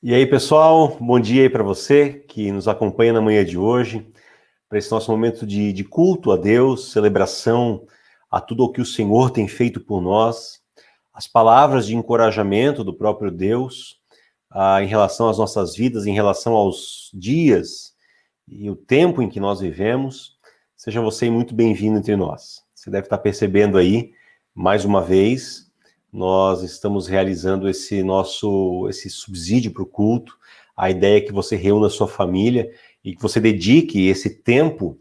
E aí, pessoal, bom dia aí para você que nos acompanha na manhã de hoje, para esse nosso momento de culto a Deus, celebração a tudo o que o Senhor tem feito por nós, as palavras de encorajamento do próprio Deus em relação às nossas vidas, em relação aos dias e o tempo em que nós vivemos. Seja você muito bem-vindo entre nós. Você deve estar percebendo aí, mais uma vez, nós estamos realizando esse subsídio para o culto. A ideia é que você reúna a sua família e que você dedique esse tempo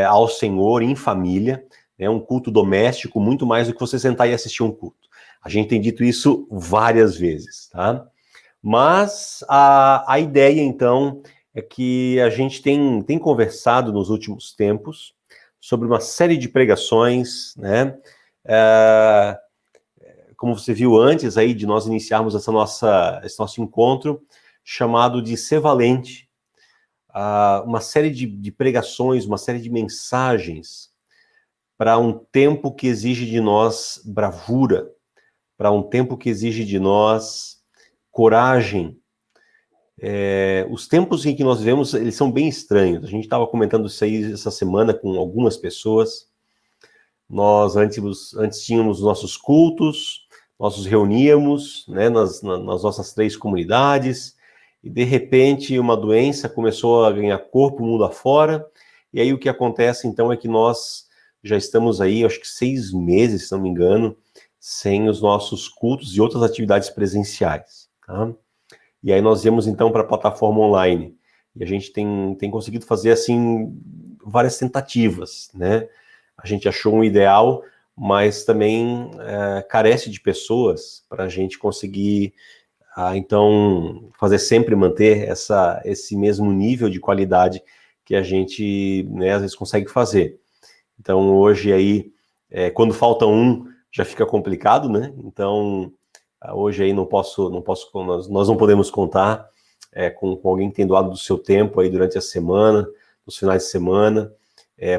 ao Senhor em família, né, um culto doméstico, muito mais do que você sentar e assistir um culto. A gente tem dito isso várias vezes, tá? Mas a ideia, então, é que a gente tem conversado nos últimos tempos sobre uma série de pregações, né? Como você viu antes aí de nós iniciarmos esse nosso encontro, chamado de Ser Valente, uma série de pregações, uma série de mensagens para um tempo que exige de nós bravura, para um tempo que exige de nós coragem. Os tempos em que nós vivemos, eles são bem estranhos. A gente estava comentando isso aí essa semana com algumas pessoas. Nós antes tínhamos nossos cultos, nós nos reuníamos, né, nas nossas 3 comunidades, e de repente uma doença começou a ganhar corpo mundo afora, e aí o que acontece então é que nós já estamos aí, acho que 6 meses, se não me engano, sem os nossos cultos e outras atividades presenciais, tá? E aí nós viemos então para a plataforma online, e a gente tem conseguido fazer assim várias tentativas, né? A gente achou um ideal, mas também carece de pessoas para a gente conseguir, então, manter esse mesmo nível de qualidade que a gente, né, às vezes consegue fazer. Então, hoje aí, quando falta um, já fica complicado, né? Então, hoje aí nós não podemos contar com alguém que tem doado do seu tempo aí durante a semana, nos finais de semana,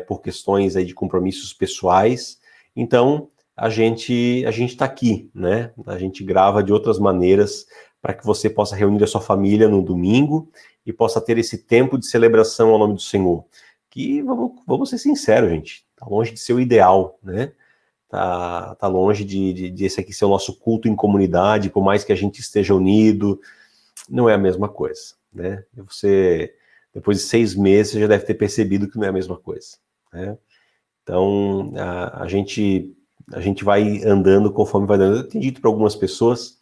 por questões aí de compromissos pessoais. Então, a gente está aqui, né? A gente grava de outras maneiras para que você possa reunir a sua família no domingo e possa ter esse tempo de celebração ao nome do Senhor. Que, vamos ser sinceros, gente, tá longe de ser o ideal, né? Tá longe de esse aqui ser o nosso culto em comunidade, por mais que a gente esteja unido, não é a mesma coisa, né? Você, depois de 6 meses, você já deve ter percebido que não é a mesma coisa, né? Então, a gente vai andando conforme vai dando. Eu tenho dito para algumas pessoas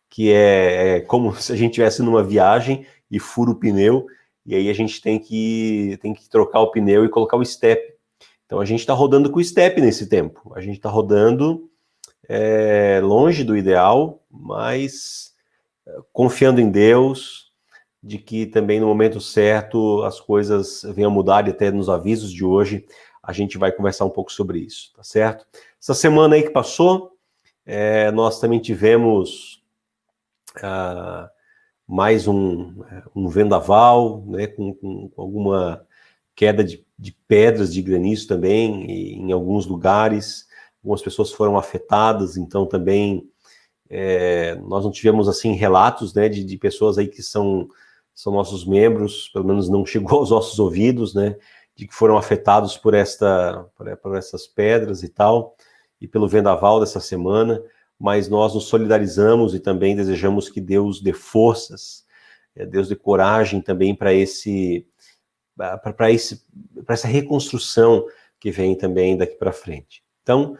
que é como se a gente estivesse numa viagem e fura o pneu, e aí a gente tem que trocar o pneu e colocar o step. Então, a gente está rodando com o step nesse tempo. A gente está rodando longe do ideal, mas confiando em Deus, de que também no momento certo as coisas venham a mudar, e até nos avisos de hoje a gente vai conversar um pouco sobre isso, tá certo? Essa semana aí que passou, nós também tivemos mais um vendaval, né, com alguma queda de pedras de granizo também, em alguns lugares. Algumas pessoas foram afetadas, então também nós não tivemos assim relatos, né, de pessoas aí que são nossos membros, pelo menos não chegou aos nossos ouvidos, né, de que foram afetados por essas pedras e tal, e pelo vendaval dessa semana, mas nós nos solidarizamos e também desejamos que Deus dê forças, Deus dê coragem também para essa reconstrução que vem também daqui para frente. Então,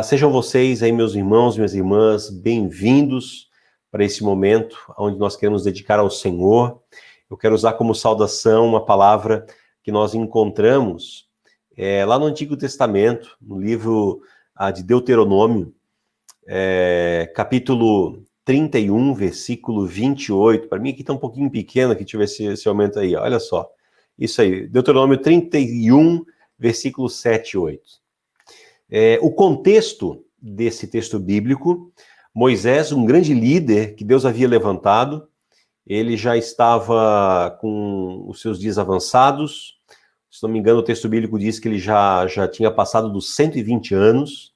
sejam vocês aí, meus irmãos, minhas irmãs, bem-vindos para esse momento onde nós queremos dedicar ao Senhor. Eu quero usar como saudação uma palavra que nós encontramos lá no Antigo Testamento, no livro de Deuteronômio, capítulo 31, versículo 28. Para mim aqui está um pouquinho pequeno, que tive esse aumento aí, olha só. Isso aí, Deuteronômio 31, versículo 7 e 8. O contexto desse texto bíblico, Moisés, um grande líder que Deus havia levantado, ele já estava com os seus dias avançados. Se não me engano, o texto bíblico diz que ele já tinha passado dos 120 anos,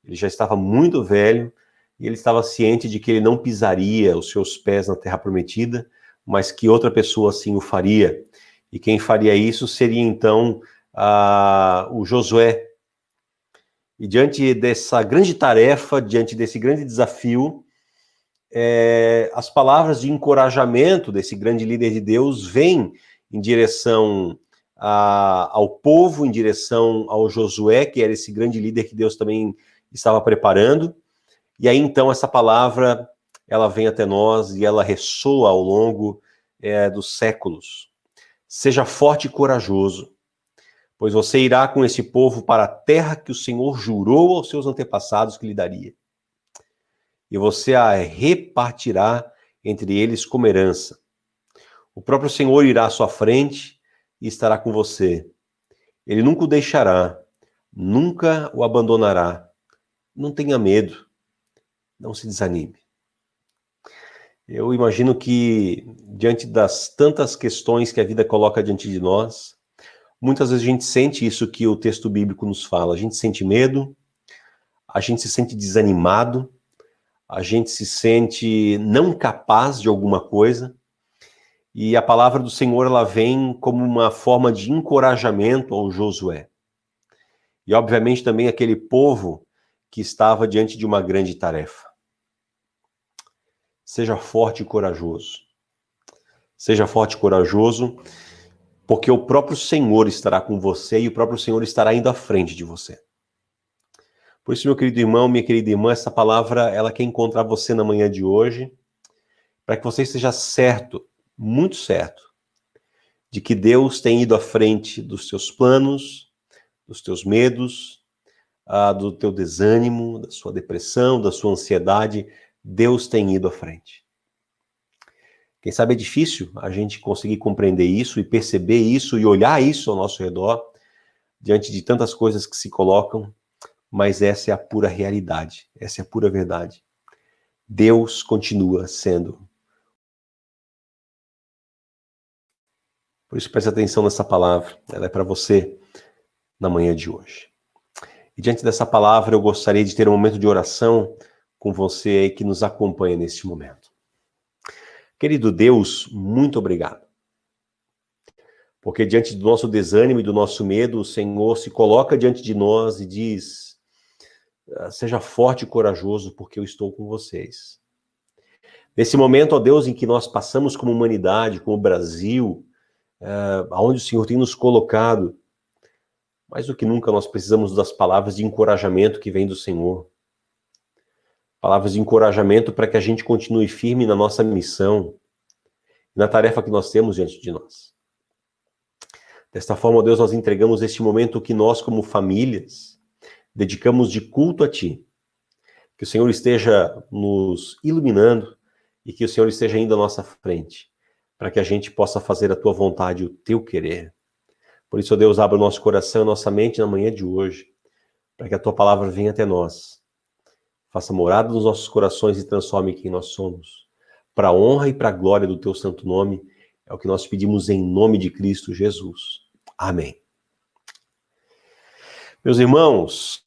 ele já estava muito velho, e ele estava ciente de que ele não pisaria os seus pés na terra prometida, mas que outra pessoa assim o faria. E quem faria isso seria então o Josué. E diante dessa grande tarefa, diante desse grande desafio, as palavras de encorajamento desse grande líder de Deus vêm em direção ao povo, em direção ao Josué, que era esse grande líder que Deus também estava preparando. E aí então essa palavra, ela vem até nós e ela ressoa ao longo dos séculos. Seja forte e corajoso, pois você irá com esse povo para a terra que o Senhor jurou aos seus antepassados que lhe daria. E você a repartirá entre eles como herança. O próprio Senhor irá à sua frente e estará com você. Ele nunca o deixará, nunca o abandonará. Não tenha medo, não se desanime. Eu imagino que, diante das tantas questões que a vida coloca diante de nós, muitas vezes a gente sente isso que o texto bíblico nos fala. A gente sente medo, a gente se sente desanimado, a gente se sente não capaz de alguma coisa, e a palavra do Senhor, ela vem como uma forma de encorajamento ao Josué. E obviamente também aquele povo que estava diante de uma grande tarefa. Seja forte e corajoso. Seja forte e corajoso, porque o próprio Senhor estará com você e o próprio Senhor estará indo à frente de você. Por isso, meu querido irmão, minha querida irmã, essa palavra, ela quer encontrar você na manhã de hoje, para que você esteja certo, muito certo, de que Deus tem ido à frente dos seus planos, dos teus medos, do teu desânimo, da sua depressão, da sua ansiedade. Deus tem ido à frente. Quem sabe é difícil a gente conseguir compreender isso e perceber isso e olhar isso ao nosso redor, diante de tantas coisas que se colocam, mas essa é a pura realidade, essa é a pura verdade. Deus continua sendo. Por isso preste atenção nessa palavra, ela é para você na manhã de hoje. E diante dessa palavra eu gostaria de ter um momento de oração com você aí que nos acompanha neste momento. Querido Deus, muito obrigado. Porque diante do nosso desânimo e do nosso medo, o Senhor se coloca diante de nós e diz: seja forte e corajoso, porque eu estou com vocês. Nesse momento, ó Deus, em que nós passamos como humanidade, como Brasil, aonde o Senhor tem nos colocado, mais do que nunca nós precisamos das palavras de encorajamento que vêm do Senhor. Palavras de encorajamento para que a gente continue firme na nossa missão, na tarefa que nós temos diante de nós. Desta forma, ó Deus, nós entregamos este momento que nós, como famílias, dedicamos de culto a Ti. Que o Senhor esteja nos iluminando e que o Senhor esteja indo à nossa frente, para que a gente possa fazer a Tua vontade, o Teu querer. Por isso, ó Deus, abra o nosso coração e a nossa mente na manhã de hoje, para que a Tua palavra venha até nós. Faça morada nos nossos corações e transforme quem nós somos. Para a honra e para a glória do Teu santo nome, é o que nós pedimos em nome de Cristo Jesus. Amém. Meus irmãos,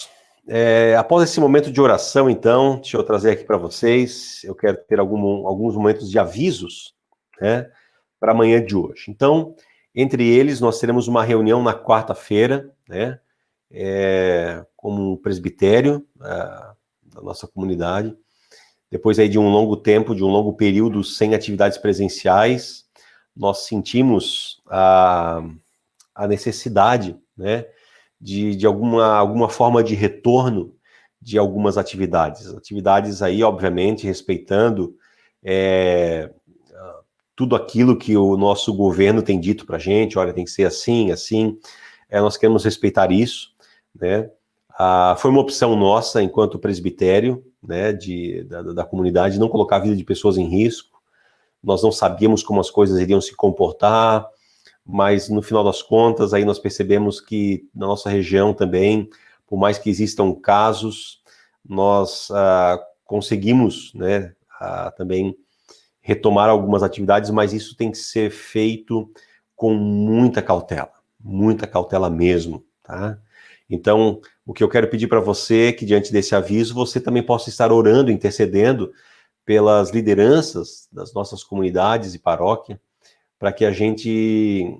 após esse momento de oração, então, deixa eu trazer aqui para vocês, eu quero ter alguns momentos de avisos, né, para amanhã de hoje. Então, entre eles, nós teremos uma reunião na quarta-feira, né, como um presbitério da nossa comunidade, depois aí de um longo tempo, de um longo período sem atividades presenciais, nós sentimos a necessidade, né, de alguma forma de retorno de algumas atividades aí, obviamente, respeitando tudo aquilo que o nosso governo tem dito para a gente, olha, tem que ser assim, assim, nós queremos respeitar isso, né, foi uma opção nossa, enquanto presbitério, né, da comunidade, não colocar a vida de pessoas em risco. Nós não sabíamos como as coisas iriam se comportar, mas no final das contas, aí nós percebemos que na nossa região também, por mais que existam casos, nós conseguimos, né, também retomar algumas atividades, mas isso tem que ser feito com muita cautela mesmo, tá? Então, o que eu quero pedir para você é que, diante desse aviso, você também possa estar orando, intercedendo pelas lideranças das nossas comunidades e paróquia, para que a gente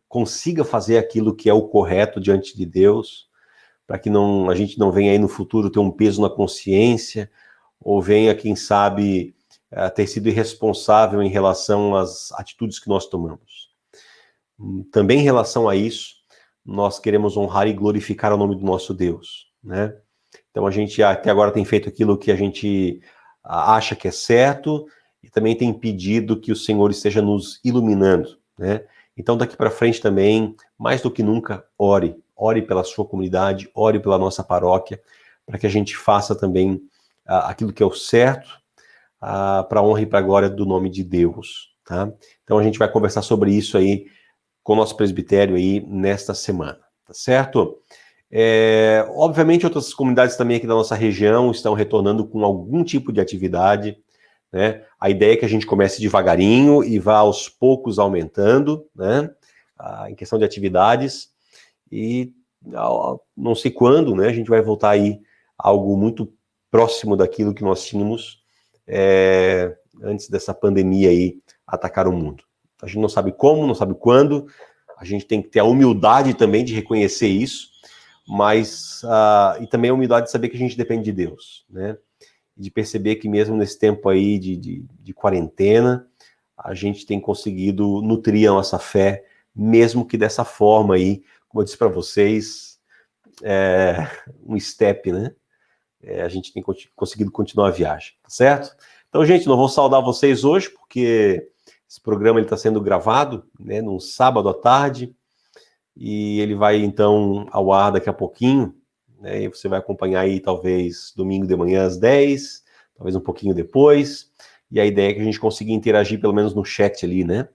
consiga fazer aquilo que é o correto diante de Deus, para que a gente não venha aí no futuro ter um peso na consciência, ou venha, quem sabe, ter sido irresponsável em relação às atitudes que nós tomamos. Também em relação a isso, nós queremos honrar e glorificar o nome do nosso Deus, né? Então a gente até agora tem feito aquilo que a gente acha que é certo e também tem pedido que o Senhor esteja nos iluminando, né? Então daqui para frente também, mais do que nunca, ore pela sua comunidade, ore pela nossa paróquia, para que a gente faça também aquilo que é o certo, para a honra e para a glória do nome de Deus, tá? Então a gente vai conversar sobre isso aí com o nosso presbitério aí nesta semana, tá certo? Obviamente outras comunidades também aqui da nossa região estão retornando com algum tipo de atividade, né? A ideia é que a gente comece devagarinho e vá aos poucos aumentando, né? Em questão de atividades, e não sei quando, né? A gente vai voltar aí a algo muito próximo daquilo que nós tínhamos antes dessa pandemia aí atacar o mundo. A gente não sabe como, não sabe quando, a gente tem que ter a humildade também de reconhecer isso, mas e também a humildade de saber que a gente depende de Deus, né? De perceber que mesmo nesse tempo aí de quarentena, a gente tem conseguido nutrir a nossa fé, mesmo que dessa forma aí, como eu disse para vocês, um step, né? A gente tem conseguido continuar a viagem, tá certo? Então, gente, não vou saudar vocês hoje, porque esse programa está sendo gravado, né, num sábado à tarde, e ele vai, então, ao ar daqui a pouquinho, né, e você vai acompanhar aí, talvez, domingo de manhã às 10, talvez um pouquinho depois, e a ideia é que a gente consiga interagir, pelo menos no chat ali, né?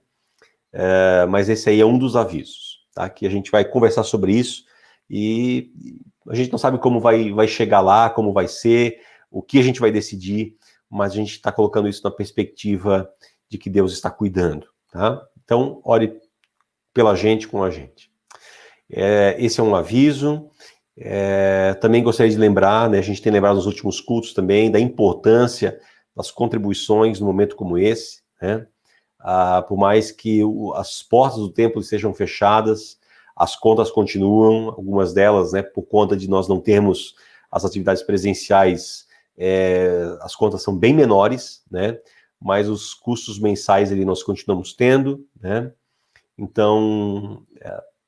Mas esse aí é um dos avisos, tá? Que a gente vai conversar sobre isso, e a gente não sabe como vai chegar lá, como vai ser, o que a gente vai decidir, mas a gente está colocando isso na perspectiva de que Deus está cuidando, tá? Então, ore pela gente, com a gente. Esse é um aviso. Também gostaria de lembrar, né, a gente tem lembrado nos últimos cultos também, da importância das contribuições num momento como esse, né? Por mais que as portas do templo estejam fechadas, as contas continuam, algumas delas, né, por conta de nós não termos as atividades presenciais, as contas são bem menores, né? Mas os custos mensais ali nós continuamos tendo, né? Então,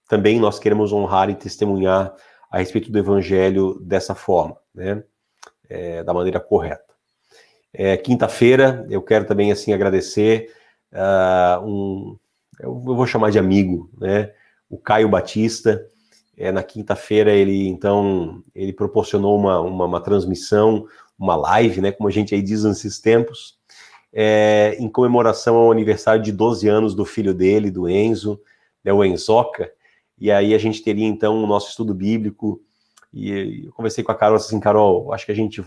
também nós queremos honrar e testemunhar a respeito do Evangelho dessa forma, né? Da maneira correta. Quinta-feira, eu quero também, assim, agradecer eu vou chamar de amigo, né? O Caio Batista. Na quinta-feira, ele proporcionou uma transmissão, uma live, né? Como a gente aí diz nesses tempos, em comemoração ao aniversário de 12 anos do filho dele, do Enzo, né, o Enzoca, e aí a gente teria, então, o nosso estudo bíblico, e eu conversei com a Carol, assim, Carol, acho que a gente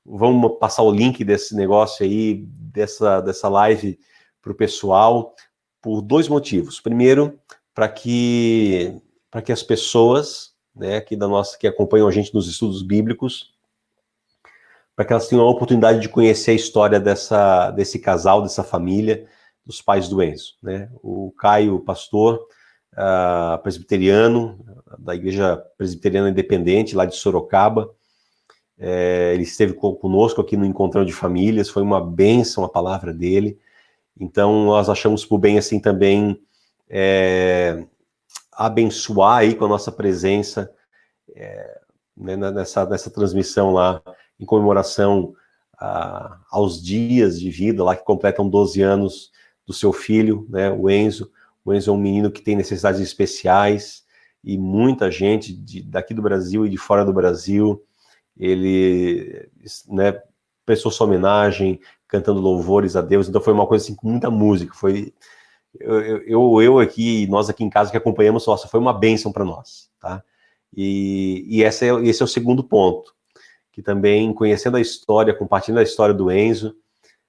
vamos passar o link desse negócio aí, dessa live para o pessoal, por dois motivos. Primeiro, para que as pessoas, né, que acompanham a gente nos estudos bíblicos, para que elas tenham a oportunidade de conhecer a história desse casal, dessa família, dos pais do Enzo, né? O Caio, pastor, presbiteriano, da Igreja Presbiteriana Independente, lá de Sorocaba, ele esteve conosco aqui no Encontrão de Famílias, foi uma bênção a palavra dele, então nós achamos por bem, assim, também abençoar aí com a nossa presença, né, nessa transmissão lá, em comemoração aos dias de vida lá que completam 12 anos do seu filho, né, o Enzo. O Enzo é um menino que tem necessidades especiais, e muita gente daqui do Brasil e de fora do Brasil, ele, né, prestou sua homenagem, cantando louvores a Deus. Então foi uma coisa assim, com muita música. Foi eu aqui, nós aqui em casa que acompanhamos, nossa, foi uma bênção para nós, tá? E esse é o segundo ponto, que também, conhecendo a história, compartilhando a história do Enzo,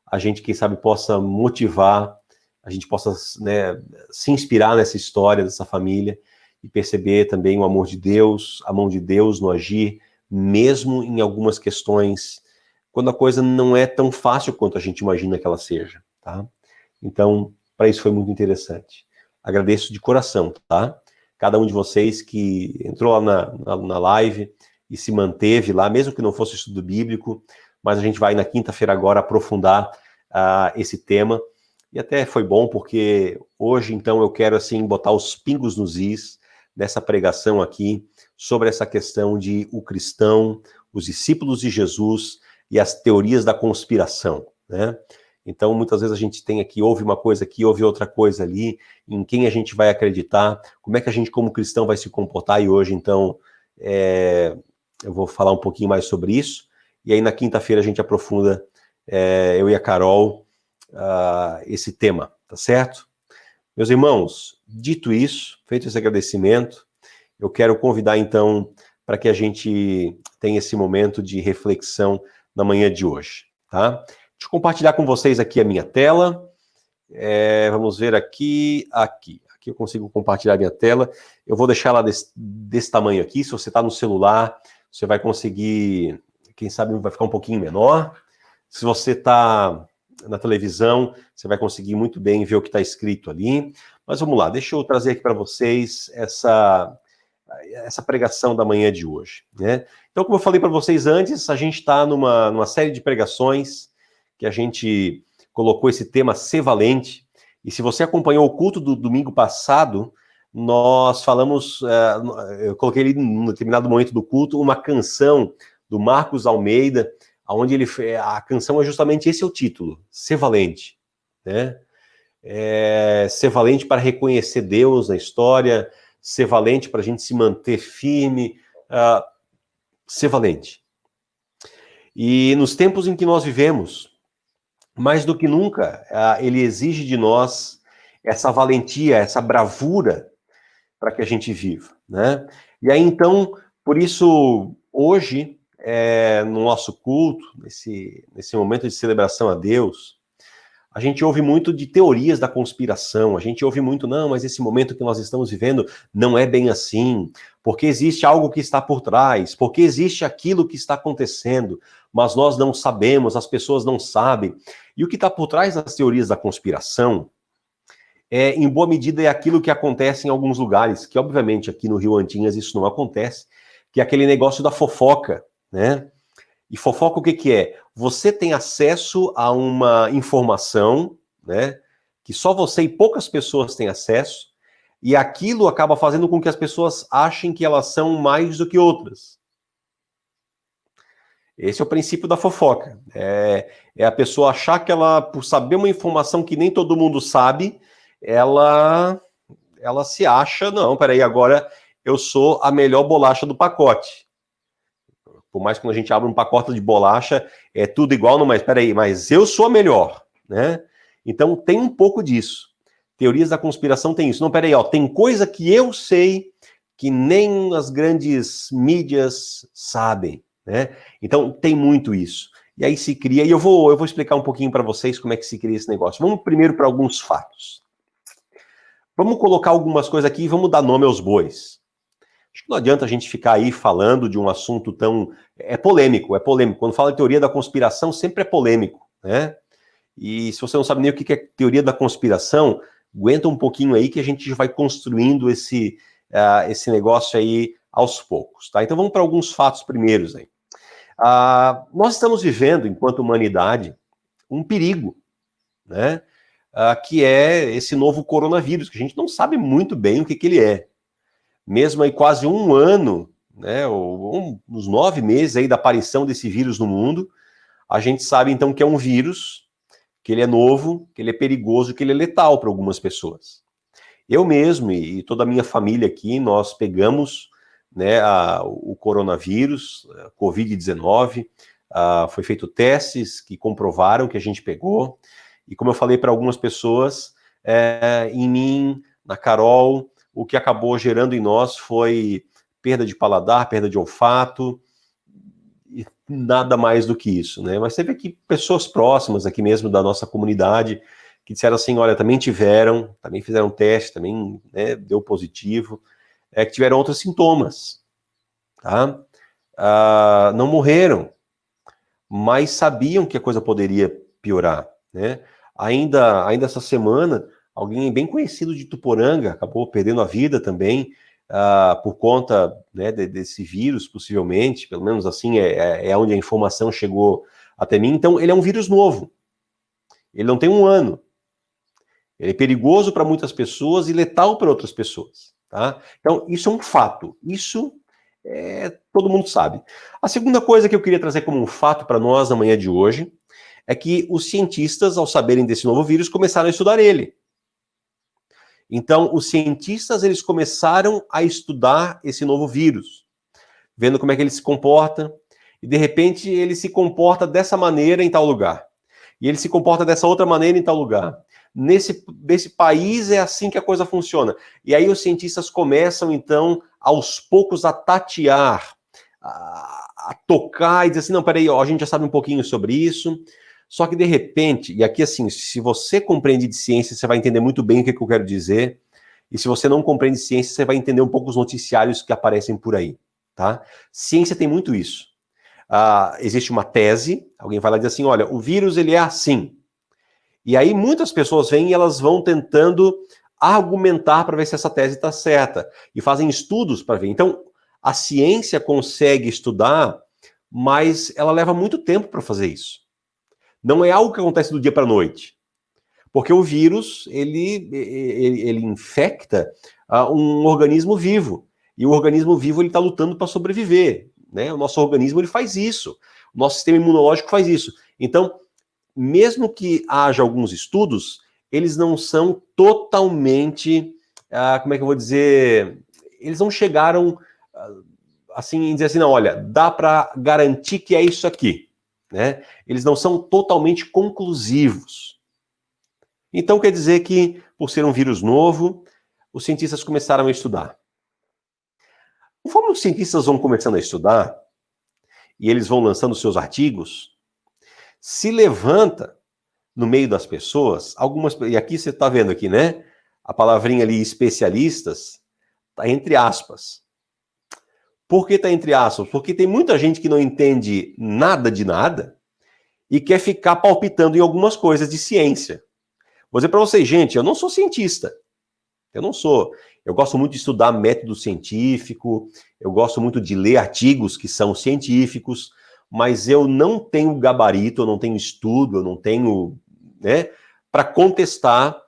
a gente, quem sabe, possa motivar, a gente possa, né, se inspirar nessa história dessa família, e perceber também o amor de Deus, a mão de Deus no agir, mesmo em algumas questões, quando a coisa não é tão fácil quanto a gente imagina que ela seja, tá? Então, para isso foi muito interessante. Agradeço de coração, tá? Cada um de vocês que entrou lá na live e se manteve lá, mesmo que não fosse estudo bíblico, mas a gente vai na quinta-feira agora aprofundar esse tema. E até foi bom, porque hoje, então, eu quero, assim, botar os pingos nos is dessa pregação aqui, sobre essa questão de o cristão, os discípulos de Jesus e as teorias da conspiração, né? Então, muitas vezes a gente tem aqui, ouve uma coisa aqui, ouve outra coisa ali, em quem a gente vai acreditar, como é que a gente, como cristão, vai se comportar, e hoje, então, eu vou falar um pouquinho mais sobre isso, e aí na quinta-feira a gente aprofunda, eu e a Carol, esse tema, tá certo? Meus irmãos, dito isso, feito esse agradecimento, eu quero convidar, então, para que a gente tenha esse momento de reflexão na manhã de hoje, tá? Deixa eu compartilhar com vocês aqui a minha tela. Vamos ver aqui. Aqui eu consigo compartilhar a minha tela. Eu vou deixar ela desse tamanho aqui. Se você está no celular, você vai conseguir, quem sabe vai ficar um pouquinho menor. Se você está na televisão, você vai conseguir muito bem ver o que está escrito ali. Mas vamos lá, deixa eu trazer aqui para vocês essa pregação da manhã de hoje, né? Então, como eu falei para vocês antes, a gente está numa série de pregações que a gente colocou esse tema Ser Valente, e se você acompanhou o culto do domingo passado, nós falamos, eu coloquei ali num determinado momento do culto, uma canção do Marcos Almeida, onde a canção é justamente esse é o título, Ser Valente, né? Ser valente para reconhecer Deus na história, ser valente para a gente se manter firme, ser valente. E nos tempos em que nós vivemos, mais do que nunca, ele exige de nós essa valentia, essa bravura para que a gente viva, né? E aí, então, por isso, hoje, no nosso culto, nesse momento de celebração a Deus, a gente ouve muito de teorias da conspiração, a gente ouve muito, não, mas esse momento que nós estamos vivendo não é bem assim, porque existe algo que está por trás, porque existe aquilo que está acontecendo, mas nós não sabemos, as pessoas não sabem. E o que está por trás das teorias da conspiração, em boa medida, é aquilo que acontece em alguns lugares, que obviamente aqui no Rio Antinhas isso não acontece, que é aquele negócio da fofoca, né? E fofoca o que é? Você tem acesso a uma informação, né, que só você e poucas pessoas têm acesso, e aquilo acaba fazendo com que as pessoas achem que elas são mais do que outras. Esse é o princípio da fofoca. É a pessoa achar que ela, por saber uma informação que nem todo mundo sabe, ela se acha, não, peraí, agora eu sou a melhor bolacha do pacote. Por mais que quando a gente abre um pacote de bolacha, é tudo igual, não, mas peraí, mas eu sou a melhor, né? Então tem um pouco disso. Teorias da conspiração tem isso. Não, peraí, tem coisa que eu sei que nem as grandes mídias sabem, né? Então tem muito isso. E aí se cria, e eu vou explicar um pouquinho para vocês como é que se cria esse negócio. Vamos primeiro para alguns fatos. Vamos colocar algumas coisas aqui e vamos dar nome aos bois. Acho que não adianta a gente ficar aí falando de um assunto tão... É polêmico. Quando fala de teoria da conspiração, sempre é polêmico, né? E se você não sabe nem o que é teoria da conspiração, aguenta um pouquinho aí que a gente vai construindo esse negócio aí aos poucos, tá? Então vamos para alguns fatos primeiros aí. Nós estamos vivendo, enquanto humanidade, um perigo, né? Que é esse novo coronavírus, que a gente não sabe muito bem o que ele é. Mesmo aí quase um ano, né, uns 9 meses aí da aparição desse vírus no mundo, a gente sabe então que é um vírus, que ele é novo, que ele é perigoso, que ele é letal para algumas pessoas. Eu mesmo e toda a minha família aqui, nós pegamos, né, o coronavírus, a Covid-19, foi feito testes que comprovaram que a gente pegou, e como eu falei para algumas pessoas, em mim, na Carol, o que acabou gerando em nós foi perda de paladar, perda de olfato, e nada mais do que isso, né? Mas teve aqui pessoas próximas aqui mesmo da nossa comunidade que disseram assim, olha, também fizeram teste, também, né, deu positivo. que tiveram outros sintomas, tá? Não morreram, mas sabiam que a coisa poderia piorar, né? Ainda essa semana, alguém bem conhecido de Tuporanga acabou perdendo a vida também, por conta, né, desse vírus, possivelmente, pelo menos assim é onde a informação chegou até mim. Então, ele é um vírus novo, ele não tem 1 ano, ele é perigoso para muitas pessoas e letal para outras pessoas, tá? Então, isso é um fato, isso todo mundo sabe. A segunda coisa que eu queria trazer como um fato para nós na manhã de hoje é que os cientistas, ao saberem desse novo vírus, começaram a estudar ele. Então, os cientistas, eles começaram a estudar esse novo vírus, vendo como é que ele se comporta, e de repente ele se comporta dessa maneira em tal lugar, e ele se comporta dessa outra maneira em tal lugar. Nesse país é assim que a coisa funciona. E aí os cientistas começam, então, aos poucos a tatear, a tocar e dizer assim, não, peraí, ó, a gente já sabe um pouquinho sobre isso, só que de repente, e aqui assim, se você compreende de ciência, você vai entender muito bem o que eu quero dizer, e se você não compreende ciência, você vai entender um pouco os noticiários que aparecem por aí, tá? Ciência tem muito isso. Existe uma tese, alguém vai lá e diz assim, olha, o vírus ele é assim. E aí muitas pessoas vêm e elas vão tentando argumentar para ver se essa tese está certa, e fazem estudos para ver. Então, a ciência consegue estudar, mas ela leva muito tempo para fazer isso. Não é algo que acontece do dia para a noite. Porque o vírus, ele infecta um organismo vivo. E o organismo vivo está lutando para sobreviver. Né? O nosso organismo ele faz isso. O nosso sistema imunológico faz isso. Então, mesmo que haja alguns estudos, eles não são totalmente, como é que eu vou dizer, eles não chegaram assim em dizer assim, não, olha, dá para garantir que é isso aqui. Né? Eles não são totalmente conclusivos. Então quer dizer que, por ser um vírus novo, os cientistas começaram a estudar. Conforme os cientistas vão começando a estudar, e eles vão lançando seus artigos, se levanta no meio das pessoas, e aqui você está vendo aqui, né? A palavrinha ali, especialistas, está entre aspas. Por que está entre aspas? Porque tem muita gente que não entende nada de nada e quer ficar palpitando em algumas coisas de ciência. Vou dizer para vocês, gente, eu não sou cientista. Eu não sou. Eu gosto muito de estudar método científico, eu gosto muito de ler artigos que são científicos, mas eu não tenho gabarito, eu não tenho estudo, eu não tenho, né, para contestar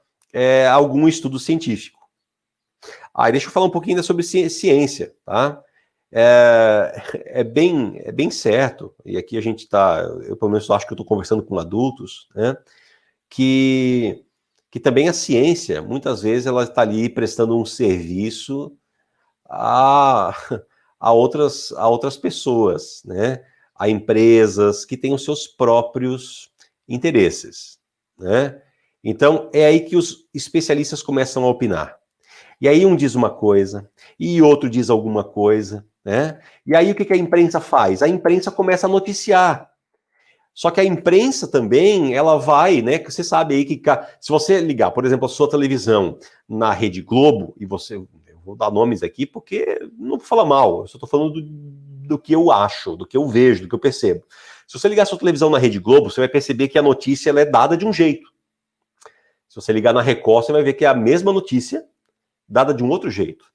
algum estudo científico. Deixa eu falar um pouquinho ainda sobre ciência, tá? É bem certo, e aqui a gente está, eu pelo menos acho que eu estou conversando com adultos, né, que também a ciência, muitas vezes, ela está ali prestando um serviço a outras pessoas, né? A empresas que têm os seus próprios interesses, né? Então, é aí que os especialistas começam a opinar. E aí um diz uma coisa, e outro diz alguma coisa, né? E aí o que a imprensa faz? A imprensa começa a noticiar. Só que a imprensa também, ela vai, né? Você sabe aí que se você ligar, por exemplo, a sua televisão na Rede Globo, e eu vou dar nomes aqui porque não vou falar mal, eu só estou falando do que eu acho, do que eu vejo, do que eu percebo. Se você ligar a sua televisão na Rede Globo, você vai perceber que a notícia ela é dada de um jeito. Se você ligar na Record, você vai ver que é a mesma notícia, dada de um outro jeito.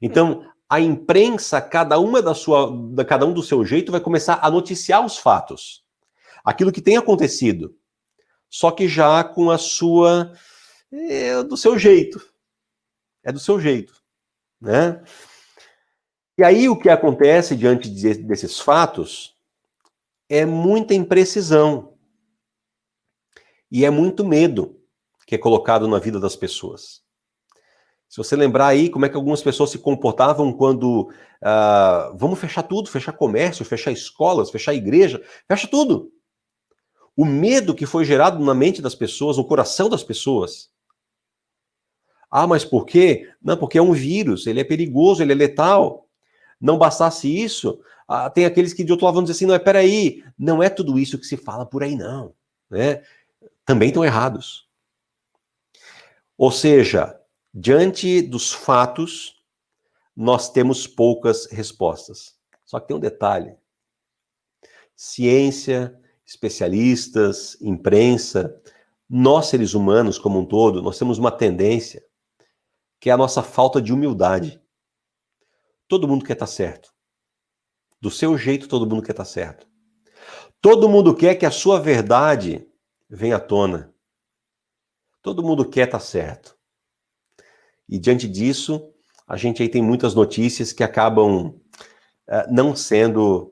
Então, a imprensa, cada um do seu jeito, vai começar a noticiar os fatos. Aquilo que tem acontecido, só que já com a sua, do seu jeito. É do seu jeito, né? E aí o que acontece diante desses fatos é muita imprecisão. E é muito medo que é colocado na vida das pessoas. Se você lembrar aí como é que algumas pessoas se comportavam quando vamos fechar tudo, fechar comércio, fechar escolas, fechar igreja, fecha tudo. O medo que foi gerado na mente das pessoas, no coração das pessoas. Mas por quê? Não, porque é um vírus, ele é perigoso, ele é letal. Não bastasse isso, tem aqueles que de outro lado vão dizer assim, não, peraí, não é tudo isso que se fala por aí não. Né? Também estão errados. Ou seja, diante dos fatos, nós temos poucas respostas. Só que tem um detalhe. Ciência, especialistas, imprensa, nós seres humanos como um todo, nós temos uma tendência que é a nossa falta de humildade. Todo mundo quer estar certo. Do seu jeito, todo mundo quer estar certo. Todo mundo quer que a sua verdade venha à tona. Todo mundo quer estar certo. E diante disso, a gente aí tem muitas notícias que acabam não sendo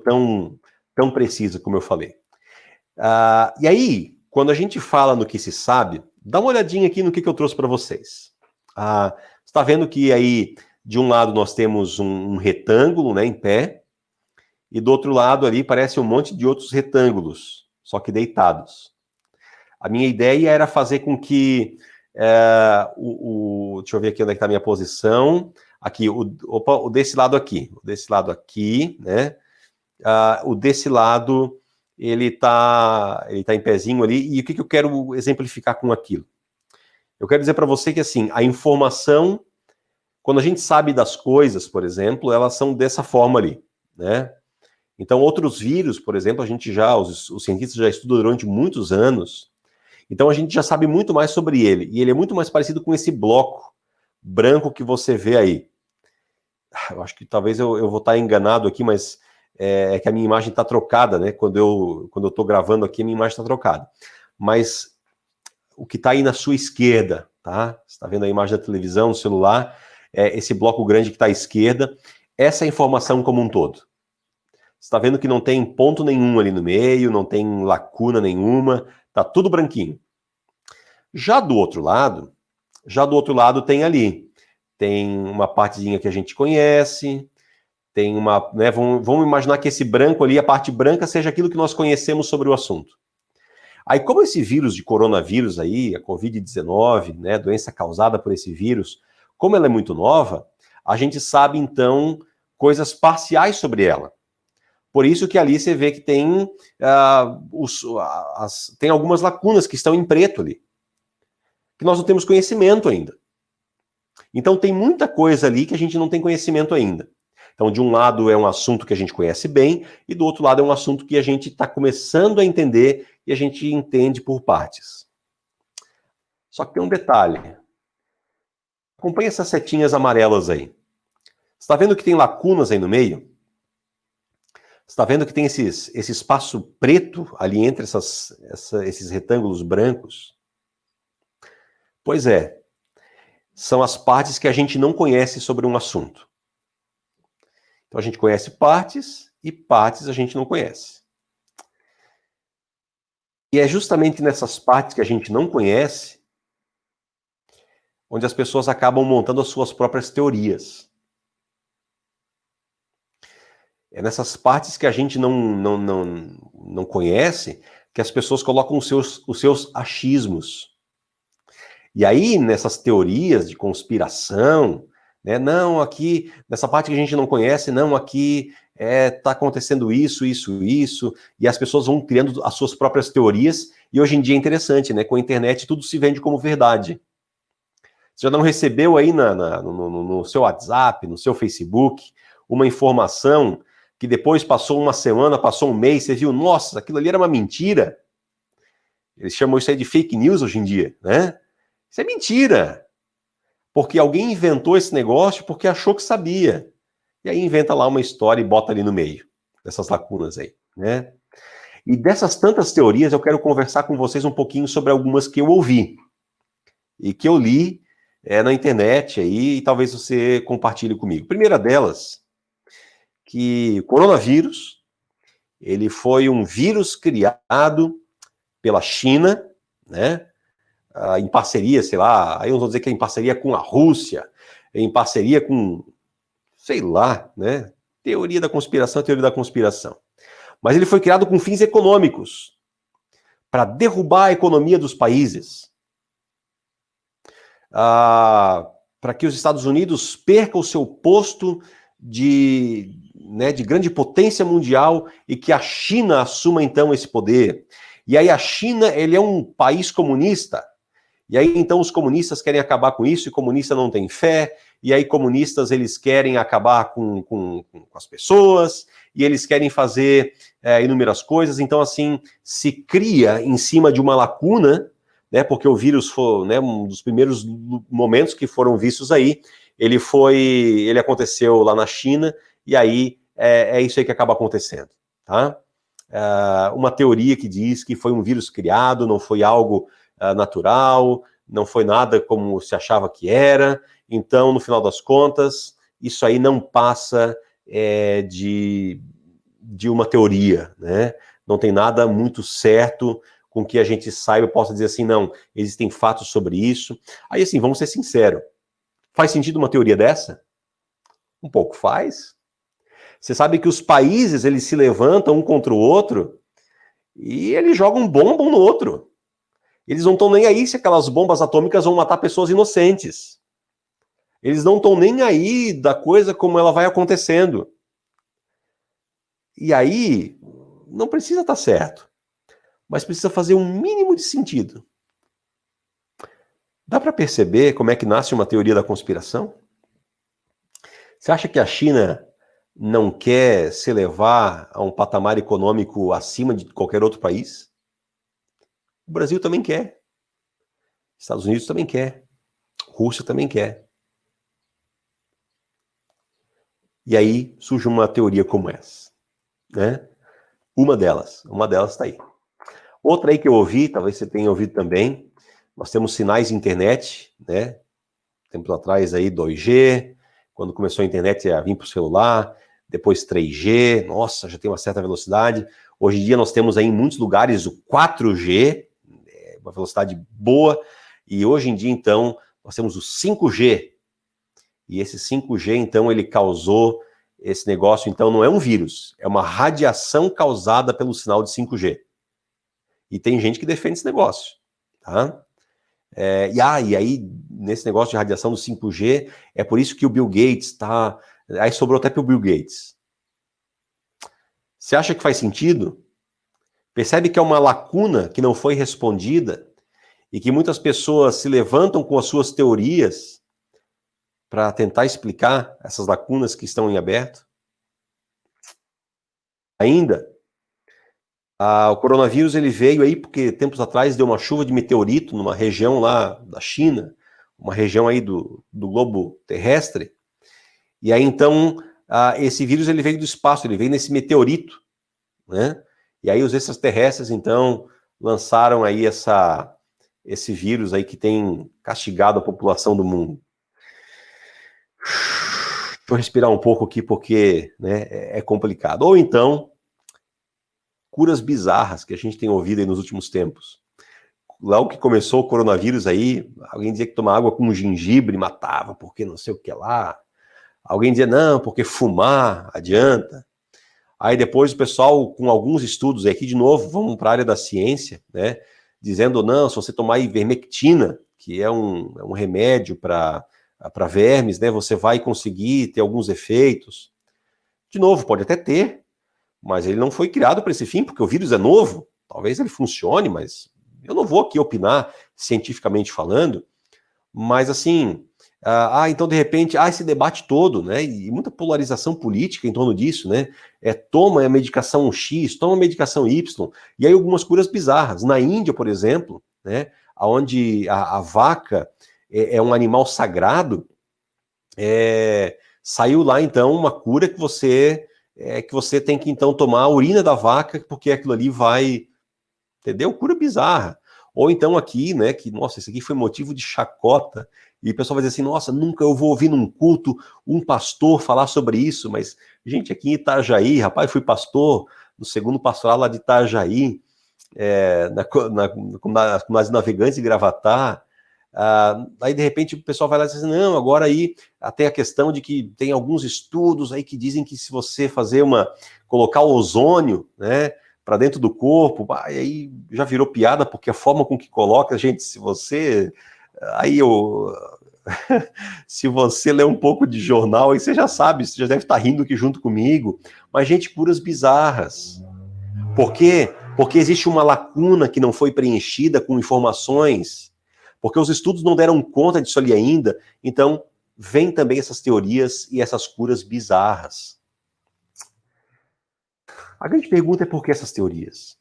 tão precisas, como eu falei. E aí, quando a gente fala no que se sabe, dá uma olhadinha aqui no que eu trouxe para vocês. Você está vendo que aí, de um lado, nós temos um retângulo, né, em pé, e do outro lado ali parece um monte de outros retângulos, só que deitados. A minha ideia era fazer com que deixa eu ver aqui onde é que está a minha posição. Aqui, o desse lado aqui. O desse lado aqui, né? O desse lado, ele tá em pezinho ali. E o que eu quero exemplificar com aquilo? Eu quero dizer para você que, assim, a informação, quando a gente sabe das coisas, por exemplo, elas são dessa forma ali, né? Então, outros vírus, por exemplo, os cientistas já estudam durante muitos anos. Então, a gente já sabe muito mais sobre ele. E ele é muito mais parecido com esse bloco branco que você vê aí. Eu acho que talvez eu vou estar enganado aqui, mas é que a minha imagem está trocada, né? Quando eu estou gravando aqui, a minha imagem está trocada. Mas o que está aí na sua esquerda, tá? Você está vendo a imagem da televisão, do celular, esse bloco grande que está à esquerda, essa é a informação como um todo. Você está vendo que não tem ponto nenhum ali no meio, não tem lacuna nenhuma, tá tudo branquinho. Já do outro lado tem ali, tem uma partezinha que a gente conhece, tem uma, né, vamos imaginar que esse branco ali, a parte branca, seja aquilo que nós conhecemos sobre o assunto. Aí, como esse vírus de coronavírus aí, a Covid-19, né, doença causada por esse vírus, como ela é muito nova, a gente sabe, então, coisas parciais sobre ela. Por isso que ali você vê que tem, tem algumas lacunas que estão em preto ali, que nós não temos conhecimento ainda. Então tem muita coisa ali que a gente não tem conhecimento ainda. Então, de um lado é um assunto que a gente conhece bem, e do outro lado é um assunto que a gente está começando a entender e a gente entende por partes. Só que tem um detalhe. Acompanhe essas setinhas amarelas aí. Você está vendo que tem lacunas aí no meio? Você está vendo que tem esse espaço preto ali entre esses retângulos brancos? Pois é. São as partes que a gente não conhece sobre um assunto. Então a gente conhece partes e partes a gente não conhece. E é justamente nessas partes que a gente não conhece onde as pessoas acabam montando as suas próprias teorias. É nessas partes que a gente não conhece que as pessoas colocam os seus achismos. E aí, nessas teorias de conspiração, né, não, aqui, nessa parte que a gente não conhece, não, aqui está acontecendo isso, e as pessoas vão criando as suas próprias teorias, e hoje em dia é interessante, né, com a internet tudo se vende como verdade. Você já não recebeu aí no seu WhatsApp, no seu Facebook, uma informação que depois passou uma semana, passou um mês, você viu, nossa, aquilo ali era uma mentira? Eles chamam isso aí de fake news hoje em dia, né? Isso é mentira. Porque alguém inventou esse negócio porque achou que sabia. E aí inventa lá uma história e bota ali no meio, dessas lacunas aí, né? E dessas tantas teorias, eu quero conversar com vocês um pouquinho sobre algumas que eu ouvi e que eu li na internet aí, e talvez você compartilhe comigo. Primeira delas, que o coronavírus, ele foi um vírus criado pela China, né? Em parceria, sei lá, aí uns vão dizer que é em parceria com a Rússia, em parceria com, sei lá, né? Teoria da conspiração. Mas ele foi criado com fins econômicos, para derrubar a economia dos países, para que os Estados Unidos percam o seu posto de grande potência mundial e que a China assuma então esse poder. E aí a China, ele é um país comunista. E aí, então, os comunistas querem acabar com isso, e comunista não tem fé, e aí comunistas eles querem acabar com as pessoas, e eles querem fazer inúmeras coisas, então assim, se cria em cima de uma lacuna, né, porque o vírus foi, né, um dos primeiros momentos que foram vistos aí, ele aconteceu lá na China, e aí é isso aí que acaba acontecendo, tá? Uma teoria que diz que foi um vírus criado, não foi algo natural, não foi nada como se achava que era, então, no final das contas, isso aí não passa de uma teoria, né? Não tem nada muito certo com que a gente saiba, possa dizer assim, não, existem fatos sobre isso. Aí, assim, vamos ser sinceros, faz sentido uma teoria dessa? Um pouco faz. Você sabe que os países, eles se levantam um contra o outro e eles jogam bomba um no outro. Eles não estão nem aí se aquelas bombas atômicas vão matar pessoas inocentes. Eles não estão nem aí da coisa como ela vai acontecendo. E aí, não precisa estar certo, mas precisa fazer um mínimo de sentido. Dá para perceber como é que nasce uma teoria da conspiração? Você acha que a China não quer se elevar a um patamar econômico acima de qualquer outro país? O Brasil também quer. Estados Unidos também quer. Rússia também quer. E aí surge uma teoria como essa, né? Uma delas está aí. Outra aí que eu ouvi, talvez você tenha ouvido também, nós temos sinais de internet, né? Tempos atrás aí 2G, quando começou a internet a vir para o celular, depois 3G, nossa, já tem uma certa velocidade. Hoje em dia nós temos aí em muitos lugares o 4G, uma velocidade boa, e hoje em dia então nós temos o 5G. E esse 5G então ele causou esse negócio, então não é um vírus, é uma radiação causada pelo sinal de 5G. E tem gente que defende esse negócio, tá? E aí, nesse negócio de radiação do 5G, é por isso que o Bill Gates está... Aí sobrou até para o Bill Gates. Você acha que faz sentido? Percebe que é uma lacuna que não foi respondida e que muitas pessoas se levantam com as suas teorias para tentar explicar essas lacunas que estão em aberto? Ainda, o coronavírus ele veio aí porque tempos atrás deu uma chuva de meteorito numa região lá da China, uma região aí do globo terrestre, e aí então esse vírus ele veio do espaço, ele veio nesse meteorito, né? E aí os extraterrestres então lançaram aí esse vírus aí que tem castigado a população do mundo. Deixa eu respirar um pouco aqui porque, né, é complicado. Ou então curas bizarras que a gente tem ouvido aí nos últimos tempos. Logo que começou o coronavírus aí, alguém dizia que tomar água com gengibre matava, porque não sei o que lá. Alguém dizia, não, porque fumar adianta. Aí depois o pessoal, com alguns estudos aqui, de novo, vamos para a área da ciência, né, dizendo, não, se você tomar ivermectina, que é um remédio para vermes, né, você vai conseguir ter alguns efeitos. De novo, pode até ter, mas ele não foi criado para esse fim, porque o vírus é novo, talvez ele funcione, mas eu não vou aqui opinar cientificamente falando, mas assim, então de repente, esse debate todo, né, e muita polarização política em torno disso, né, toma a medicação X, toma a medicação Y, e aí algumas curas bizarras. Na Índia, por exemplo, né, onde a vaca é um animal sagrado, saiu lá então uma cura que você tem que então tomar a urina da vaca, porque aquilo ali vai, entendeu? Cura bizarra. Ou então aqui, né, que, nossa, isso aqui foi motivo de chacota, e o pessoal vai dizer assim, nossa, nunca eu vou ouvir num culto um pastor falar sobre isso, mas, gente, aqui em Itajaí, rapaz, fui pastor no segundo pastoral lá de Itajaí, na Comunidade Navegantes de Gravatá. Aí de repente o pessoal vai lá e diz assim, não, agora aí tem a questão de que tem alguns estudos aí que dizem que se você colocar o ozônio, né, para dentro do corpo, aí já virou piada, porque a forma com que coloca, gente, se você se você lê um pouco de jornal, aí você já sabe, você já deve estar rindo aqui junto comigo, mas gente, curas bizarras. Por quê? Porque existe uma lacuna que não foi preenchida com informações, porque os estudos não deram conta disso ali ainda, então vêm também essas teorias e essas curas bizarras. A grande pergunta é por que essas teorias?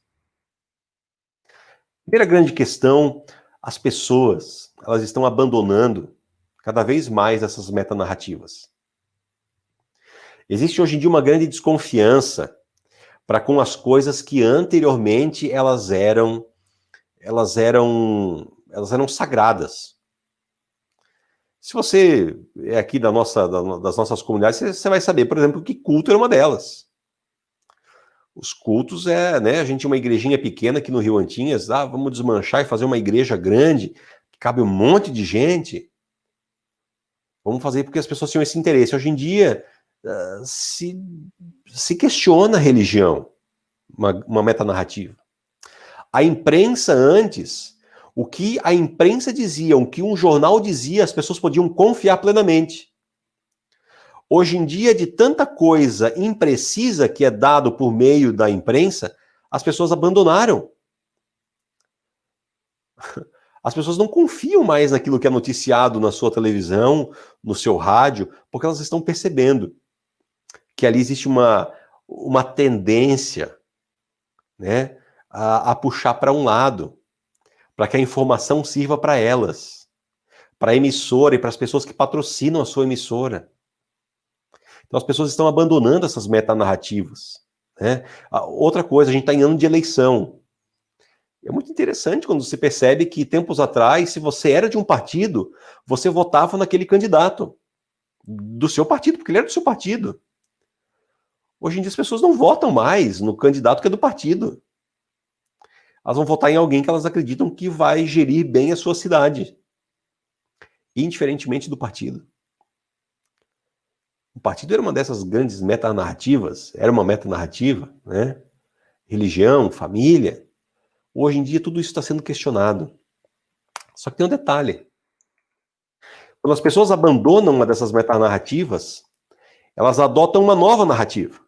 Primeira grande questão, as pessoas, elas estão abandonando cada vez mais essas metanarrativas. Existe hoje em dia uma grande desconfiança para com as coisas que anteriormente elas eram sagradas. Se você é aqui das nossas comunidades, você vai saber, por exemplo, que culto era uma delas. Os cultos né, a gente tinha uma igrejinha pequena aqui no Rio Antinhas, vamos desmanchar e fazer uma igreja grande, que cabe um monte de gente. Vamos fazer porque as pessoas tinham esse interesse. Hoje em dia, se questiona a religião, uma metanarrativa. A imprensa antes, o que a imprensa dizia, o que um jornal dizia, as pessoas podiam confiar plenamente. Hoje em dia, de tanta coisa imprecisa que é dado por meio da imprensa, as pessoas abandonaram. As pessoas não confiam mais naquilo que é noticiado na sua televisão, no seu rádio, porque elas estão percebendo que ali existe uma tendência, né, a puxar para um lado, para que a informação sirva para elas, para a emissora e para as pessoas que patrocinam a sua emissora. Então as pessoas estão abandonando essas metanarrativas, né? Outra coisa, a gente está em ano de eleição. É muito interessante quando você percebe que tempos atrás, se você era de um partido, você votava naquele candidato do seu partido, porque ele era do seu partido. Hoje em dia as pessoas não votam mais no candidato que é do partido. Elas vão votar em alguém que elas acreditam que vai gerir bem a sua cidade, indiferentemente do partido. O partido era uma dessas grandes metanarrativas, era uma metanarrativa, né? Religião, família. Hoje em dia tudo isso está sendo questionado. Só que tem um detalhe. Quando as pessoas abandonam uma dessas metanarrativas, elas adotam uma nova narrativa.